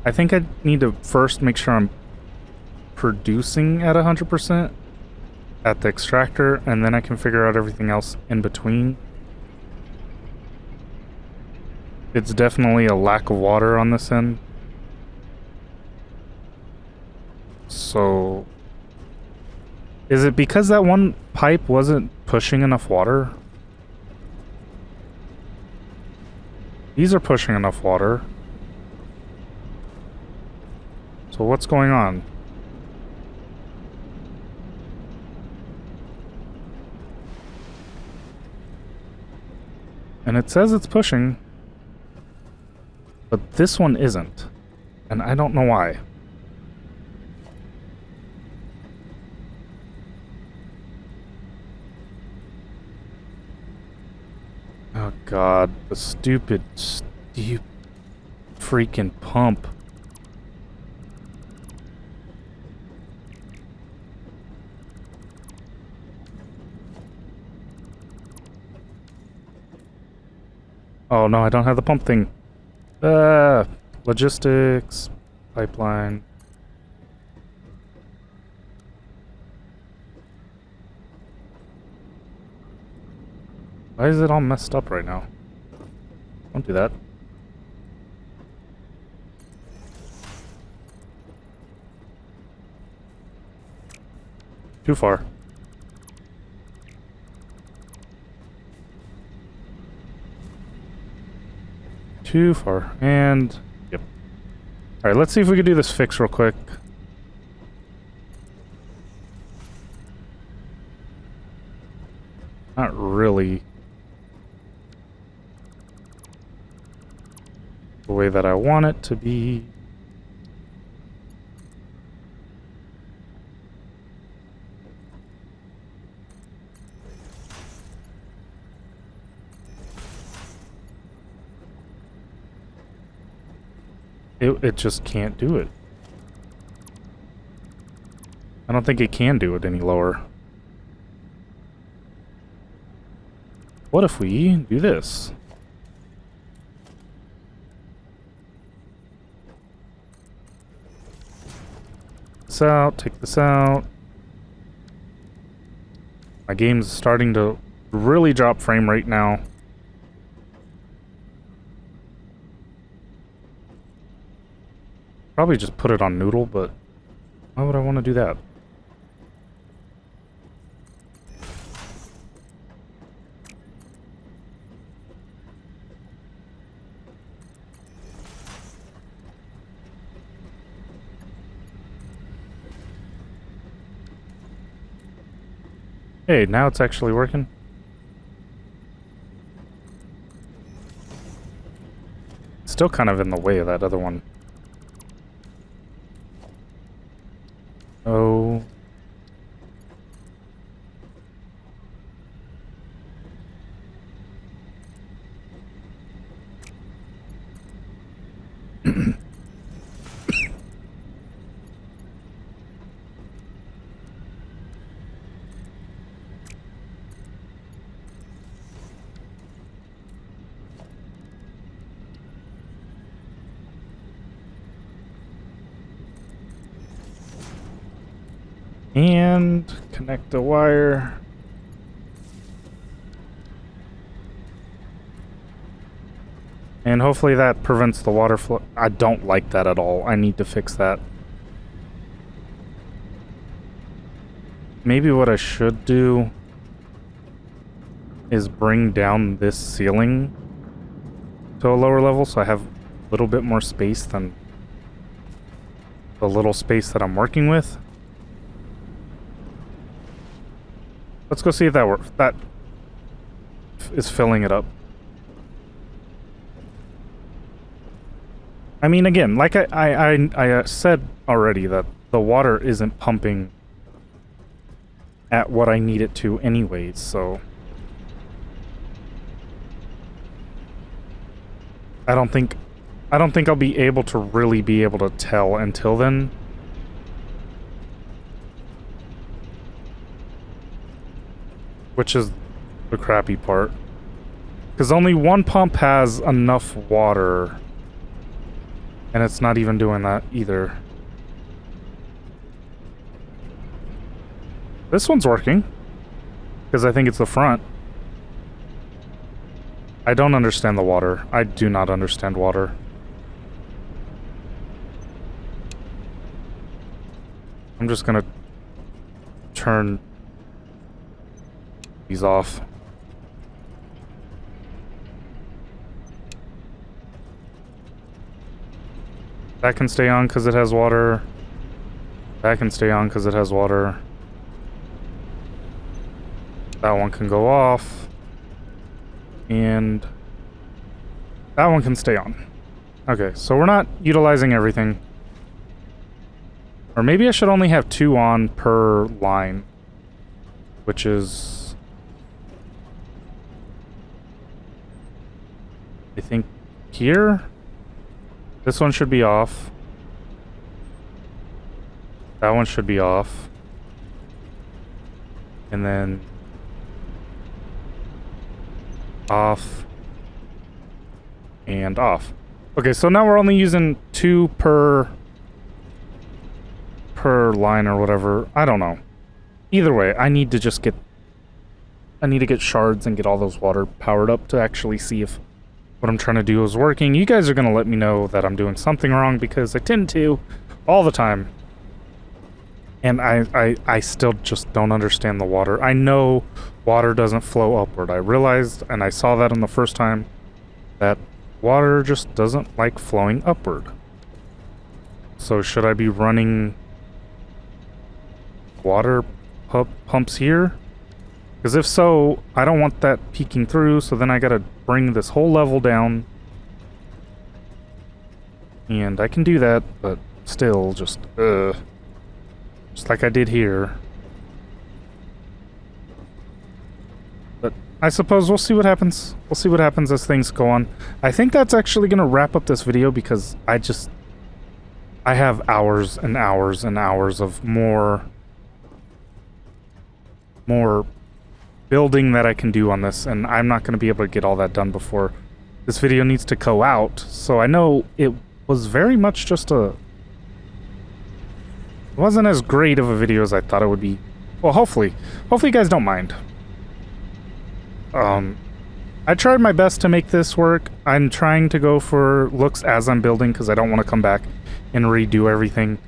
I think I need to first make sure I'm producing at 100% at the extractor, and then I can figure out everything else in between. It's definitely a lack of water on this end. So... is it because that one pipe wasn't pushing enough water? These are pushing enough water. So what's going on? And it says it's pushing, but this one isn't. And I don't know why. Oh god, the stupid freaking pump. Oh no, I don't have the pump thing. Logistics, pipeline. Why is it all messed up right now? Don't do that. Too far. Too far. And... yep. Alright, let's see if we can do this fix real quick. Not really the way that I want it to be. It just can't do it. I don't think it can do it any lower. What if we do this? This out, take this out. My game's starting to really drop frame rate now. Probably just put it on noodle, but why would I want to do that? Hey, now it's actually working. It's still kind of in the way of that other one. Oh. And connect the wire. And hopefully that prevents the water flow. I don't like that at all. I need to fix that. Maybe what I should do is bring down this ceiling to a lower level so I have a little bit more space than the little space that I'm working with. Let's go see if that works. That is filling it up. I mean, again, like I said already, that the water isn't pumping at what I need it to anyways, so I don't think I'll be able to really be able to tell until then. Which is the crappy part. Because only one pump has enough water. And it's not even doing that either. This one's working. Because I think it's the front. I don't understand the water. I do not understand water. I'm just gonna turn these off. That can stay on because it has water. That can stay on because it has water. That one can go off. And that one can stay on. Okay, so we're not utilizing everything. Or maybe I should only have 2 on per line. Which is... I think here? This one should be off. That one should be off. And then... off. And off. Okay, so now we're only using 2 per line or whatever. I don't know. Either way, I need to just get... I need to get shards and get all those water powered up to actually see if what I'm trying to do is working. You guys are going to let me know that I'm doing something wrong because I tend to all the time. And I still just don't understand the water. I know water doesn't flow upward. I realized, and I saw that in the first time, that water just doesn't like flowing upward. So should I be running water pumps here? Because if so, I don't want that peeking through, so then I gotta bring this whole level down. And I can do that, but still just like I did here. But I suppose we'll see what happens. We'll see what happens as things go on. I think that's actually gonna wrap up this video because I have hours and hours and hours of more building that I can do on this, and I'm not going to be able to get all that done before this video needs to go out. So I know it was very much just it wasn't as great of a video as I thought it would be. Well, hopefully you guys don't mind. I tried my best to make this work. I'm trying to go for looks as I'm building because I don't want to come back and redo everything.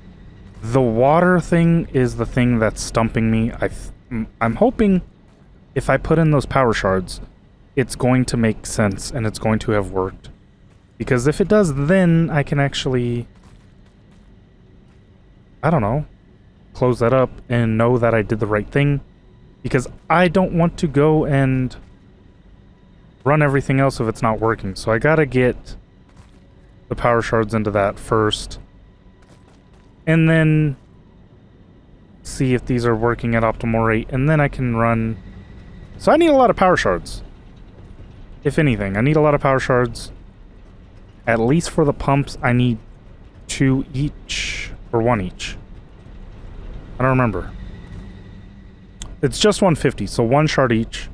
The water thing is the thing that's stumping me. I'm hoping if I put in those power shards, it's going to make sense and it's going to have worked. Because if it does, then I can actually, I don't know, close that up and know that I did the right thing. Because I don't want to go and run everything else if it's not working. So I gotta get the power shards into that first. And then see if these are working at optimal rate. And then I can run... So I need a lot of power shards. If anything, I need a lot of power shards. at least for the pumps, I need 2 each or 1 each. I don't remember. It's just 150, so 1 shard each.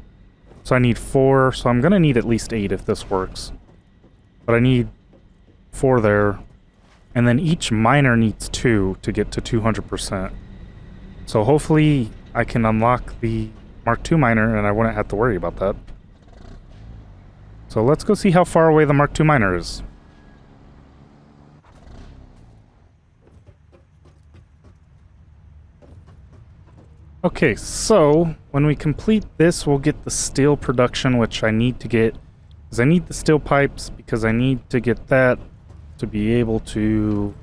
So I need 4, so I'm gonna need at least 8 if this works. But I need 4 there. And then each miner needs 2 to get to 200%. So hopefully I can unlock the Mark II miner and I wouldn't have to worry about that. So let's go see how far away the Mark II miner is. Okay, so when we complete this, we'll get the steel production, which I need to get. Because I need the steel pipes, because I need to get that to be able to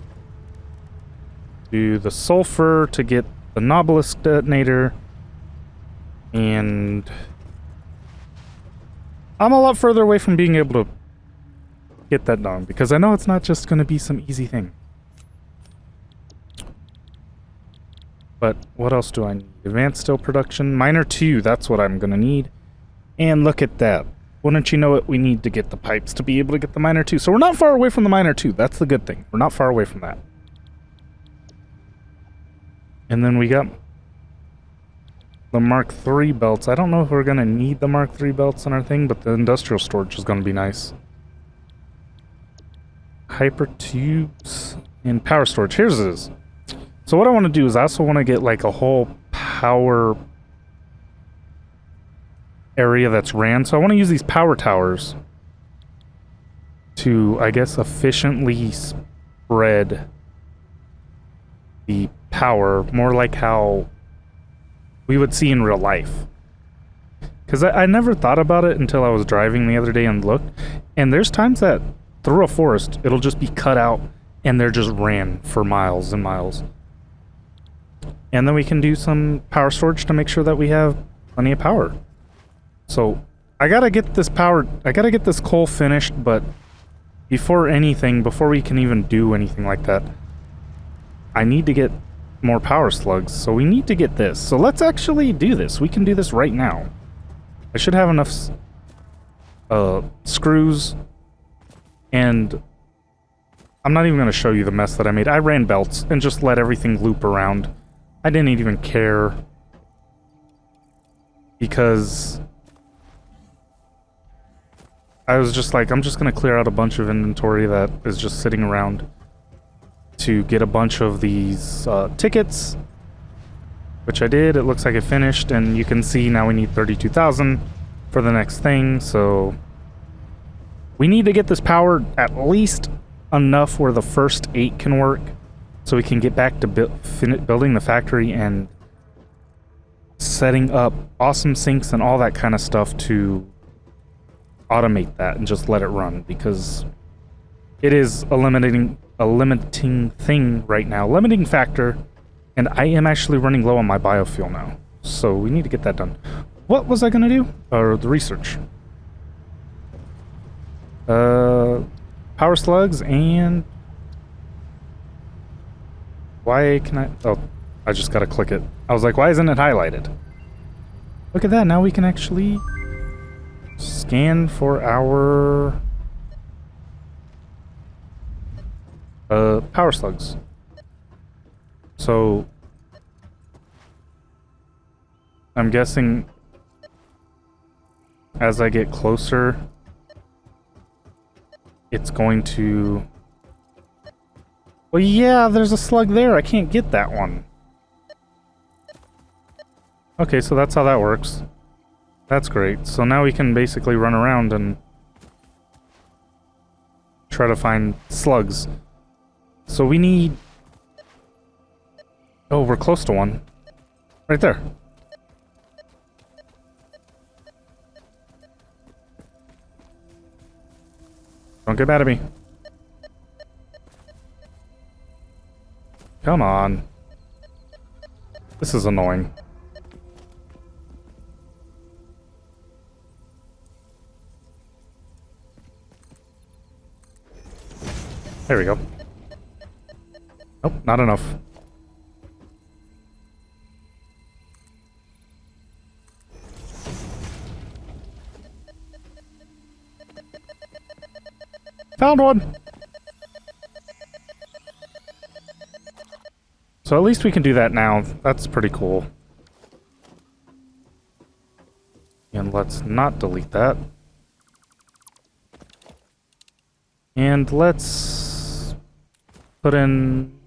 do the sulfur, to get the Nautilus detonator, and I'm a lot further away from being able to get that done, because I know it's not just going to be some easy thing. But what else do I need? Advanced steel production. Miner 2, that's what I'm going to need. And look at that. Wouldn't you know it, we need to get the pipes to be able to get the miner 2. So we're not far away from the miner 2. That's the good thing. We're not far away from that. And then we got the Mark III belts. I don't know if we're going to need the Mark III belts on our thing, but the industrial storage is going to be nice. Hyper tubes and power storage. Here's it is. So what I want to do is I also want to get like a whole power area that's ran. So I want to use these power towers to, I guess, efficiently spread the power, more like how we would see in real life. Because I never thought about it until I was driving the other day and looked. And there's times that through a forest, it'll just be cut out and they're just ran for miles and miles. And then we can do some power storage to make sure that we have plenty of power. So I gotta get this power, I gotta get this coal finished, but before anything, before we can even do anything like that, I need to get more power slugs. So we need to get this. So let's actually do this. We can do this right now. I should have enough screws, and I'm not even going to show you the mess that I made. I ran belts and just let everything loop around. I didn't even care because I was just like, I'm just going to clear out a bunch of inventory that is just sitting around to get a bunch of these tickets, which I did. It looks like it finished, and you can see now we need 32,000 for the next thing. So we need to get this powered at least enough where the first 8 can work, so we can get back to building the factory and setting up awesome sinks and all that kind of stuff to automate that and just let it run, because it is a limiting thing right now, limiting factor, and I am actually running low on my biofuel now, so we need to get that done. What was I gonna do? Or the research. Power slugs, and why can I? Oh, I just gotta click it. I was like, why isn't it highlighted? Look at that, now we can actually scan for our power slugs. So I'm guessing as I get closer, it's going to... Well, yeah, there's a slug there. I can't get that one. Okay, so that's how that works. That's great. So now we can basically run around and try to find slugs. So we need... Oh, we're close to one. Right there. Don't get mad at me. Come on. This is annoying. There we go. Nope, not enough. Found one! So at least we can do that now. That's pretty cool. And let's not delete that. And let's put in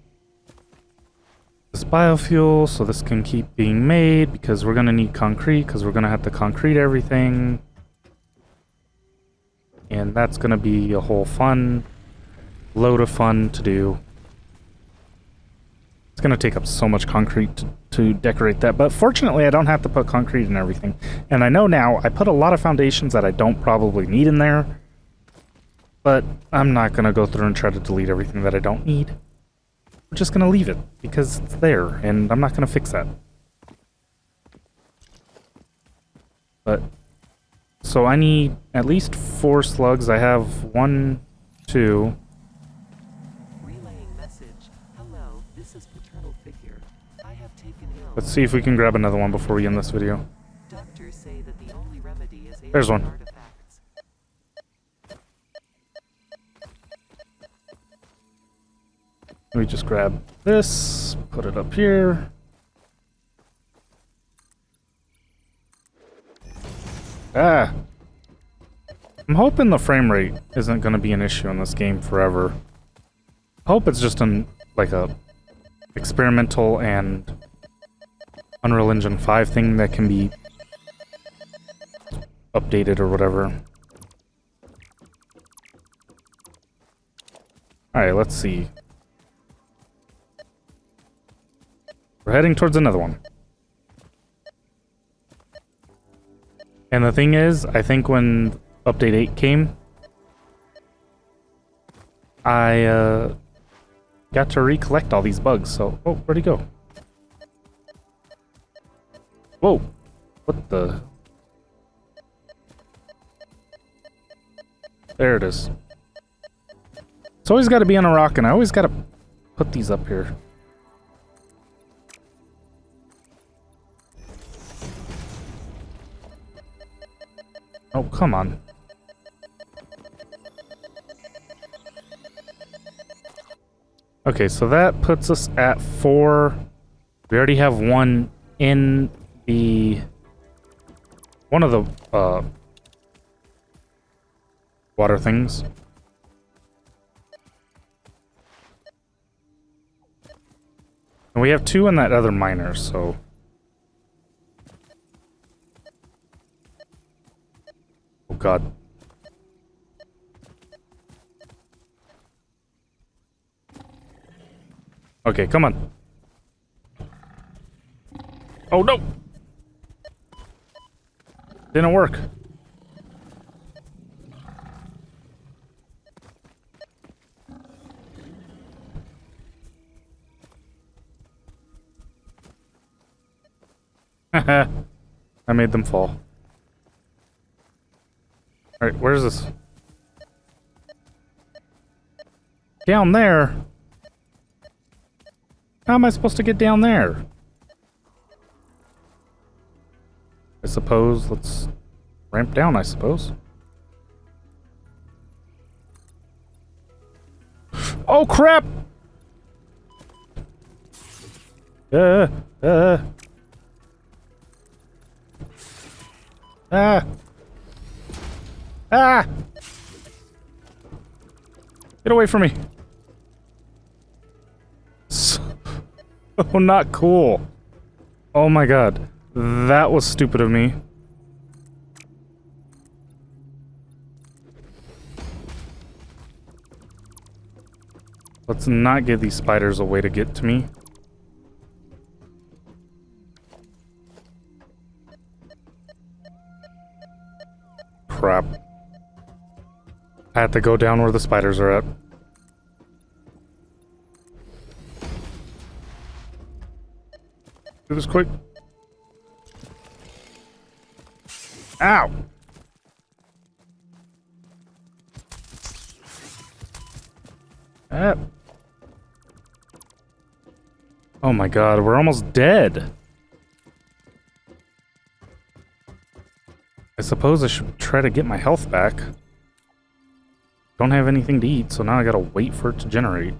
this biofuel so this can keep being made, because we're going to need concrete, because we're going to have to concrete everything. And that's going to be a whole load of fun to do. It's going to take up so much concrete to decorate that, but fortunately I don't have to put concrete in everything. And I know now I put a lot of foundations that I don't probably need in there, but I'm not going to go through and try to delete everything that I don't need. We're just going to leave it because it's there, and I'm not going to fix that. But, so I need at least 4 slugs. I have 1, 2... Let's see if we can grab another one before we end this video. Doctors say that the only remedy is There's one. Artifacts. Let me just grab this, put it up here. Ah! I'm hoping the frame rate isn't going to be an issue in this game forever. I hope it's just like a experimental and Unreal Engine 5 thing that can be updated or whatever. Alright, let's see. We're heading towards another one. And the thing is, I think when Update 8 came, I got to recollect all these bugs, so... Oh, where'd he go? Whoa! What the... There it is. It's always got to be on a rock, and I always got to put these up here. Oh, come on. Okay, so that puts us at 4. We already have 1 in one of the water things. And we have 2 in that other miner, so... Oh god. Okay, come on. Oh no! Didn't work. Haha. I made them fall. Alright, where's this? Down there? How am I supposed to get down there? I suppose, let's ramp down, I suppose. Oh crap! Ah! Ah! Get away from me! Oh, not cool. Oh my god. That was stupid of me. Let's not give these spiders a way to get to me. Crap. I have to go down where the spiders are at. Do this quick. Ow! Ah. Oh my god, we're almost dead. I suppose I should try to get my health back. Don't have anything to eat, so now I gotta wait for it to generate.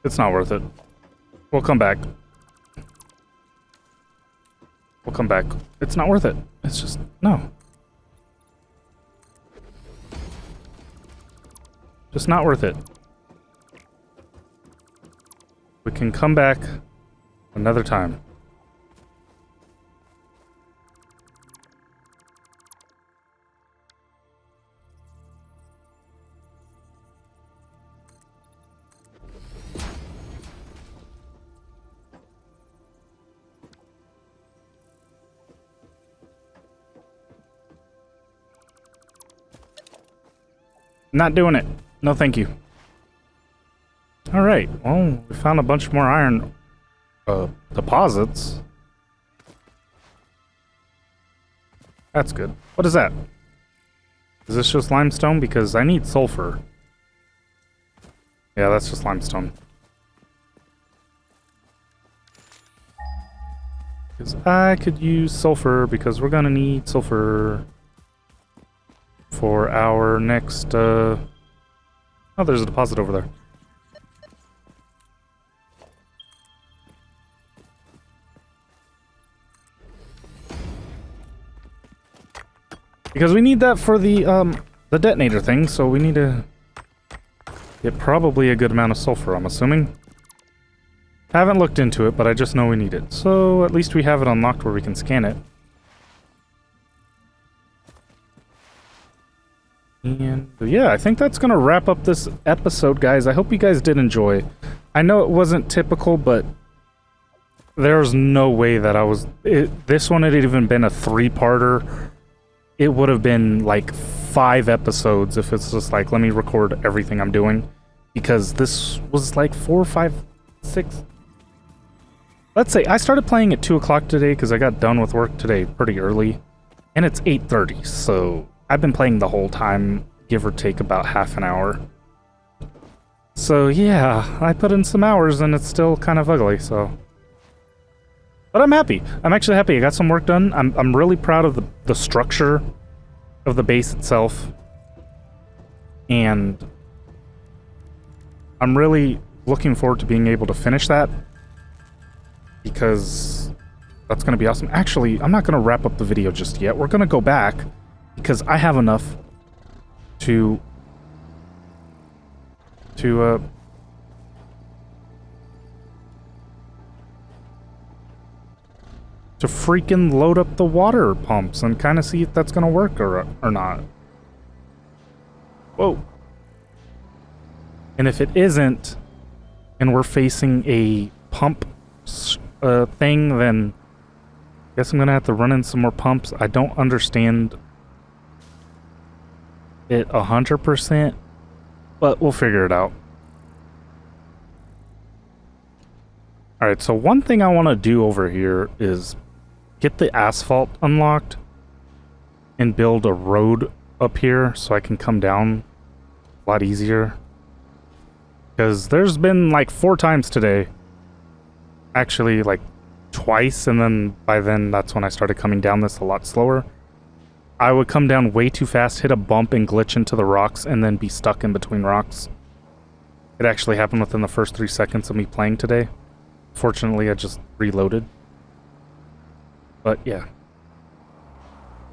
It's not worth it. We'll come back. We'll come back. It's not worth it. It's just, no. Just not worth it. We can come back another time. Not doing it. No, thank you. All right. Well, we found a bunch more iron deposits. That's good. What is that? Is this just limestone? Because I need sulfur. Yeah, that's just limestone. Because I could use sulfur because we're gonna need sulfur for our next, oh, there's a deposit over there. Because we need that for the detonator thing, so we need to get probably a good amount of sulfur, I'm assuming. I haven't looked into it, but I just know we need it. So at least we have it unlocked where we can scan it. And yeah, I think that's going to wrap up this episode, guys. I hope you guys did enjoy. I know it wasn't typical, but there's no way that this one had even been a 3-parter. It would have been like 5 episodes if it's just like, let me record everything I'm doing. Because this was like 4, 5, 6. Let's say I started playing at 2 o'clock today because I got done with work today pretty early. And it's 8:30, so I've been playing the whole time, give or take about half an hour. So yeah, I put in some hours and it's still kind of ugly, so. But I'm happy. I'm actually happy. I got some work done. I'm really proud of the structure of the base itself. And I'm really looking forward to being able to finish that. Because that's going to be awesome. Actually, I'm not going to wrap up the video just yet. We're going to go back because I have enough to freaking load up the water pumps and kind of see if that's going to work or not. Whoa. And if it isn't, and we're facing a pump thing, then I guess I'm going to have to run in some more pumps. I don't understand it 100%, but we'll figure it out. Alright, so one thing I want to do over here is get the asphalt unlocked and build a road up here so I can come down a lot easier. Because there's been like 4 times today, actually like twice, and then by then that's when I started coming down this a lot slower. I would come down way too fast, hit a bump and glitch into the rocks and then be stuck in between rocks. It actually happened within the first 3 seconds of me playing today. Fortunately, I just reloaded. But yeah.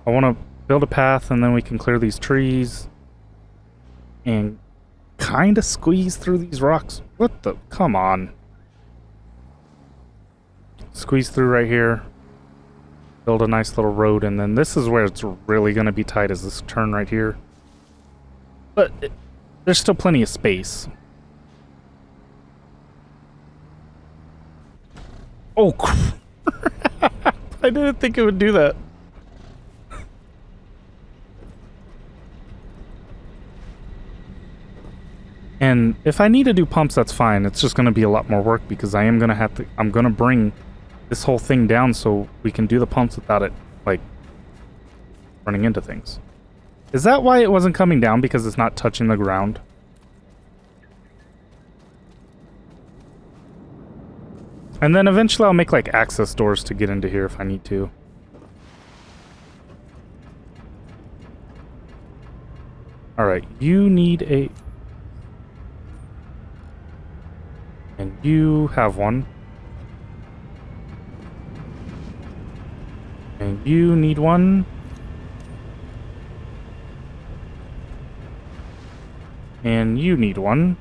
I want to build a path and then we can clear these trees and kind of squeeze through these rocks. What the? Come on. Squeeze through right here. Build a nice little road, and then this is where it's really going to be tight, is this turn right here. But there's still plenty of space. Oh, crap. I didn't think it would do that. And if I need to do pumps, that's fine. It's just going to be a lot more work because I'm going to bring this whole thing down so we can do the pumps without it, like, running into things. Is that why it wasn't coming down? Because it's not touching the ground? And then eventually I'll make, like, access doors to get into here if I need to. Alright, you need a... And you have one. And you need one. And you need one.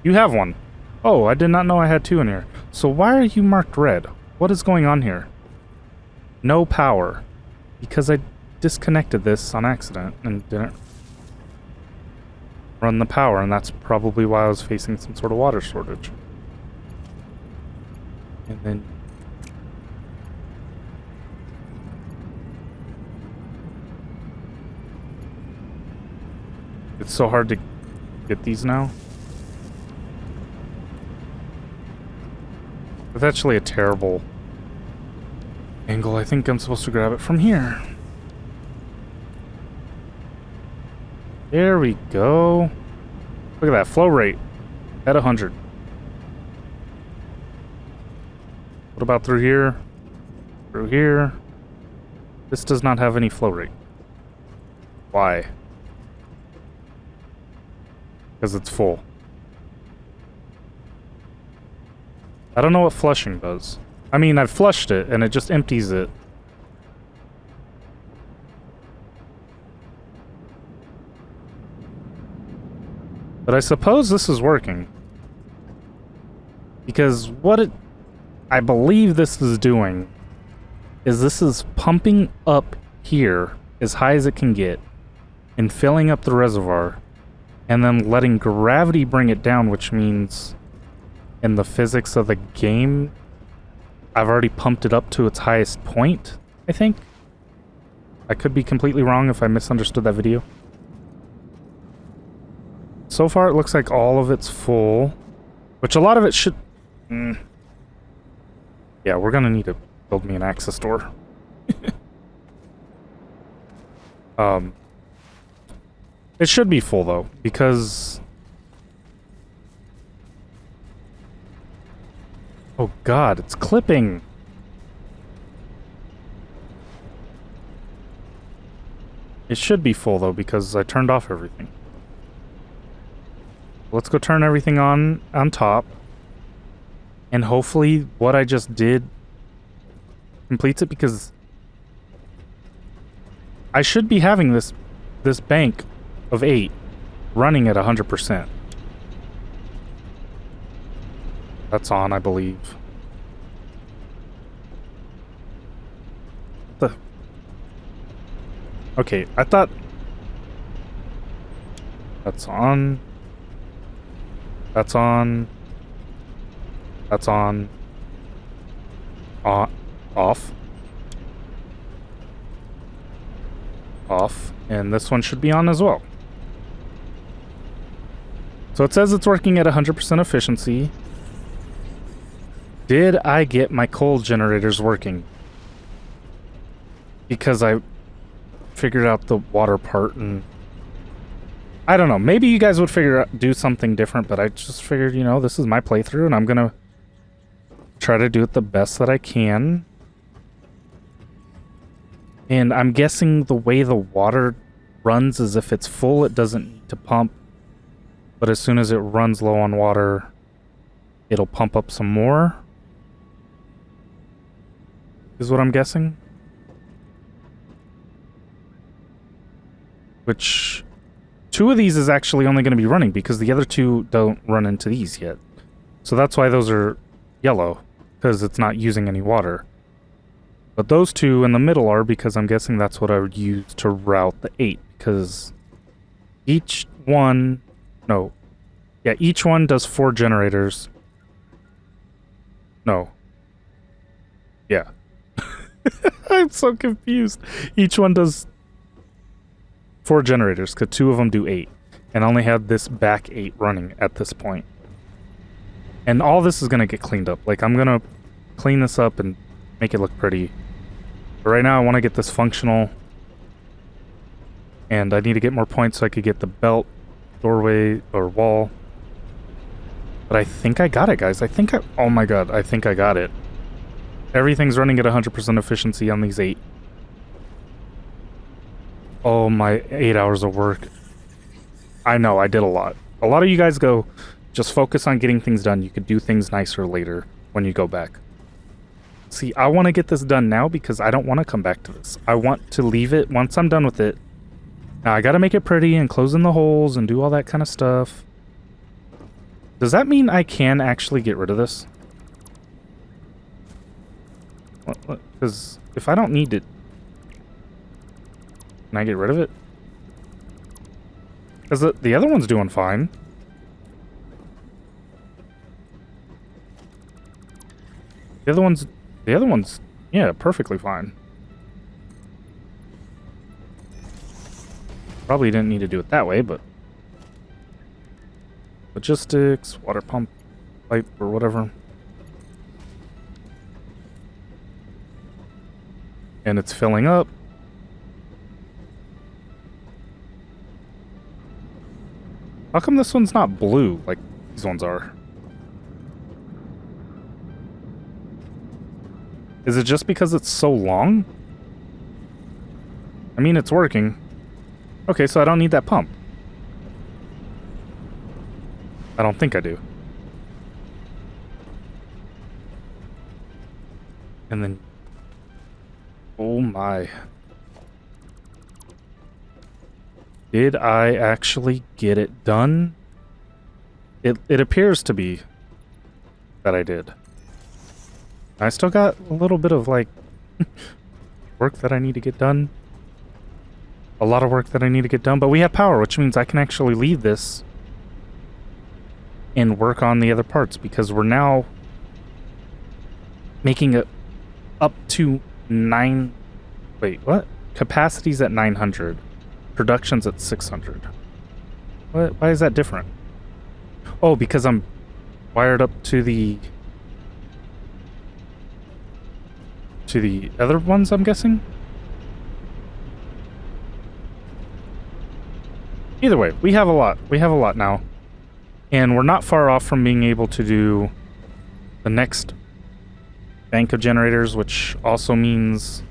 You have one. Oh, I did not know I had two in here. So why are you marked red? What is going on here? No power. Because I disconnected this on accident and didn't run the power, and that's probably why I was facing some sort of water shortage. And then it's so hard to get these now. It's actually a terrible angle. I think I'm supposed to grab it from here. There we go. Look at that flow rate at 100. What about through here? Through here? This does not have any flow rate. Why? Because it's full. I don't know what flushing does. I mean, I've flushed it and it just empties it. But I suppose this is working. Because I believe this is doing is this is pumping up here as high as it can get and filling up the reservoir and then letting gravity bring it down, which means in the physics of the game, I've already pumped it up to its highest point, I think. I could be completely wrong if I misunderstood that video. So far, it looks like all of it's full, which a lot of it should... Yeah, we're gonna need to build me an access door. It should be full, though, because... Oh god, it's clipping! It should be full, though, because I turned off everything. Let's go turn everything on top. And hopefully what I just did completes it, because I should be having this bank of 8 running at 100%. That's on, I believe. Okay, I thought... That's on. That's on. That's on. Off. Off. And this one should be on as well. So it says it's working at 100% efficiency. Did I get my coal generators working? Because I figured out the water part, and I don't know, maybe you guys would do something different, but I just figured, you know, this is my playthrough and I'm gonna try to do it the best that I can. And I'm guessing the way the water runs is if it's full, it doesn't need to pump. But as soon as it runs low on water, it'll pump up some more. Is what I'm guessing. Which, 2 of these is actually only going to be running because the other 2 don't run into these yet. So that's why those are yellow, because it's not using any water. But those 2 in the middle are, because I'm guessing that's what I would use to route the 8, because each one... No. Yeah, each one does 4 generators. No. Yeah. I'm so confused. Each one does 4 generators, because 2 of them do 8. And I only have this back 8 running at this point. And all this is going to get cleaned up. Like, I'm going to clean this up and make it look pretty. But right now, I want to get this functional. And I need to get more points so I could get the belt, doorway, or wall. But I think I got it, guys. Oh my god, I think I got it. Everything's running at 100% efficiency on these 8. Oh, my 8 hours of work. I know, I did a lot. A lot of you guys go, Just focus on getting things done. You could do things nicer later when you go back. See, I want to get this done now because I don't want to come back to this. I want to leave it once I'm done with it. Now, I got to make it pretty and close in the holes and do all that kind of stuff. Does that mean I can actually get rid of this? Because if I don't need it, can I get rid of it? Because the other one's doing fine. The other one's, yeah, perfectly fine. Probably didn't need to do it that way, but logistics, water pump, pipe, or whatever. And it's filling up. How come this one's not blue like these ones are? Is it just because it's so long? I mean, it's working. Okay, so I don't need that pump. I don't think I do. And then... oh my. Did I actually get it done? It appears to be that I did. I still got a little bit of, like, work that I need to get done. A lot of work that I need to get done, but we have power, which means I can actually leave this and work on the other parts, because we're now making it up to 9... wait, what? Capacity's at 900. Production's at 600. What? Why is that different? Oh, because I'm wired up to the other ones, I'm guessing? Either way, we have a lot. We have a lot now. And we're not far off from being able to do the next bank of generators, which also means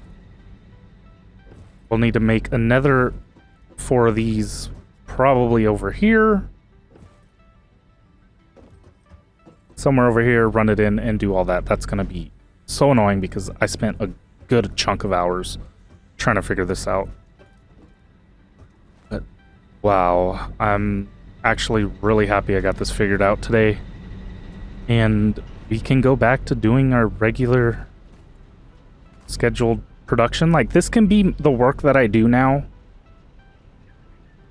we'll need to make another 4 of these probably over here. Somewhere over here, run it in and do all that. That's going to be so annoying because I spent a good chunk of hours trying to figure this out. But wow, I'm actually really happy I got this figured out today. And we can go back to doing our regular scheduled production. Like, this can be the work that I do now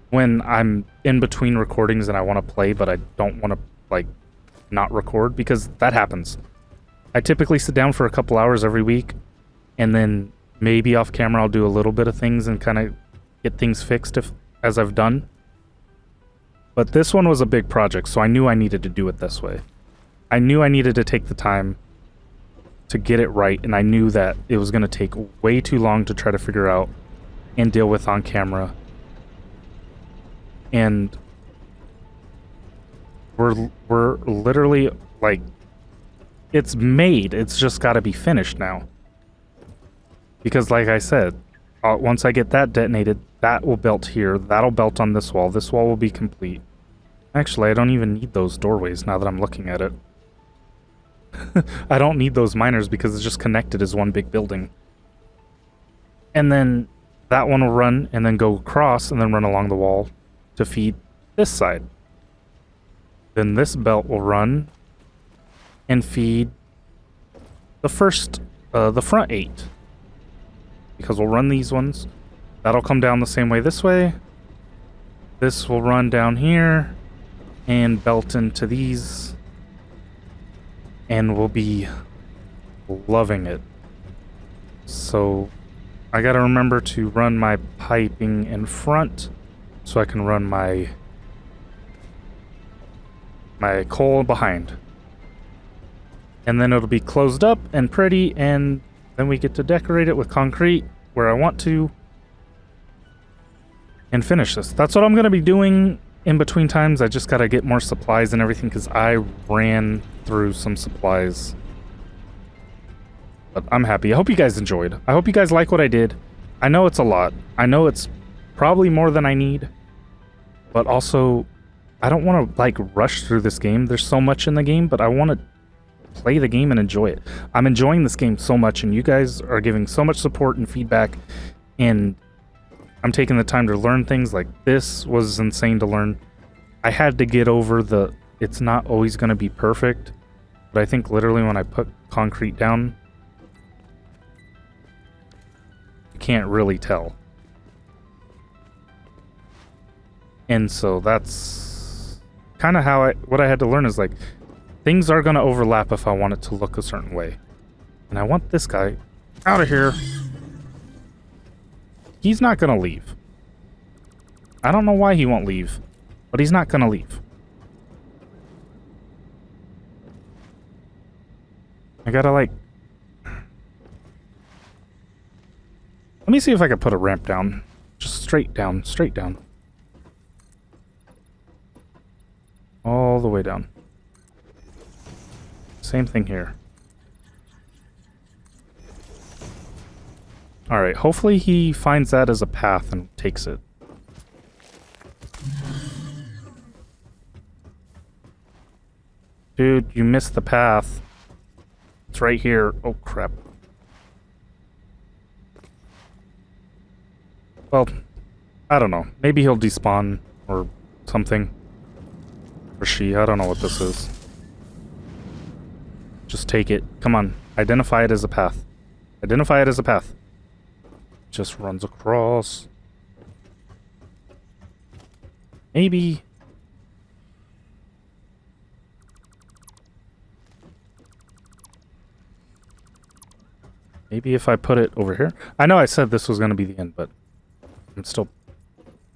when I'm in between recordings and I want to play, but I don't want to, like, not record, because that happens. I typically sit down for a couple hours every week, and then maybe off camera I'll do a little bit of things and kind of get things fixed as I've done. But this one was a big project, so I knew I needed to do it this way. I knew I needed to take the time to get it right, and I knew that it was going to take way too long to try to figure out and deal with on camera. And we're literally, like, it's made. It's just got to be finished now. Because like I said, once I get that detonated, that will belt here. That'll belt on this wall. This wall will be complete. Actually, I don't even need those doorways now that I'm looking at it. I don't need those miners because it's just connected as one big building. And then that one will run and then go across and then run along the wall to feed this side. Then this belt will run and feed the front 8. Because we'll run these ones. That'll come down the same way this way. This will run down here and belt into these. And we'll be loving it. So I gotta remember to run my piping in front so I can run my coal behind. And then it'll be closed up and pretty, and then we get to decorate it with concrete where I want to and finish this. That's what I'm going to be doing in between times. I just got to get more supplies and everything because I ran through some supplies. But I'm happy. I hope you guys enjoyed. I hope you guys like what I did. I know it's a lot. I know it's probably more than I need. But also, I don't want to, like, rush through this game. There's so much in the game, but I want to play the game and enjoy it. I'm enjoying this game so much, and you guys are giving so much support and feedback, and I'm taking the time to learn things. Like, this was insane to learn. I had to get over the, it's not always going to be perfect, but I think literally when I put concrete down, you can't really tell. And so that's kind of how what I had to learn is, like, things are going to overlap if I want it to look a certain way. And I want this guy out of here. He's not going to leave. I don't know why he won't leave, but he's not going to leave. I gotta, like... Let me see if I can put a ramp down. Just straight down, straight down. All the way down. Same thing here. Alright, hopefully he finds that as a path and takes it. Dude, you missed the path. It's right here. Oh, crap. Well, I don't know. Maybe he'll despawn or something. Or she. I don't know what this is. Just take it. Come on. Identify it as a path. Identify it as a path. Just runs across. Maybe. Maybe if I put it over here. I know I said this was going to be the end, but I'm still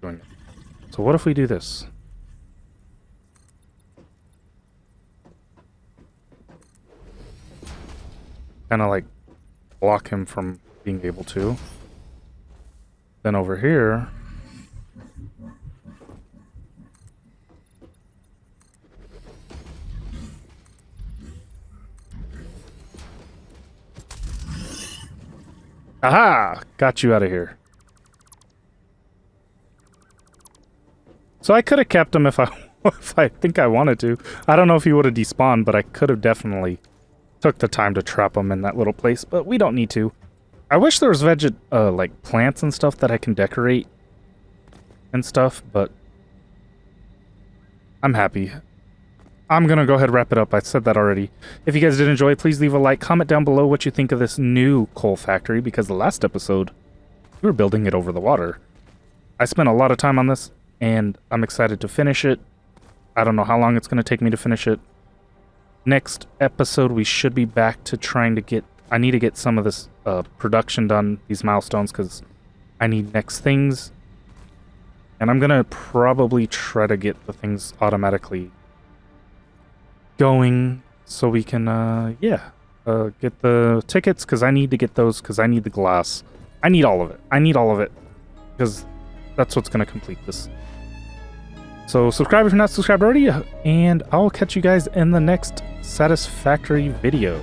doing it. So what if we do this? Kind of like block him from being able to. Then over here, aha! Got you out of here. So I could have kept him if I think I wanted to. I don't know if he would have despawned, but I could have definitely took the time to trap him in that little place, but we don't need to. I wish there was like plants and stuff that I can decorate and stuff, but I'm happy. I'm gonna go ahead and wrap it up. I said that already. If you guys did enjoy, please leave a like. Comment down below what you think of this new coal factory, because the last episode, we were building it over the water. I spent a lot of time on this, and I'm excited to finish it. I don't know how long it's gonna take me to finish it. Next episode, we should be back to trying to get... I need to get some of this production done, these milestones, because I need next things. And I'm going to probably try to get the things automatically going so we can, get the tickets, because I need to get those, because I need the glass. I need all of it. I need all of it, because that's what's going to complete this. So subscribe if you're not subscribed already, and I'll catch you guys in the next Satisfactory video.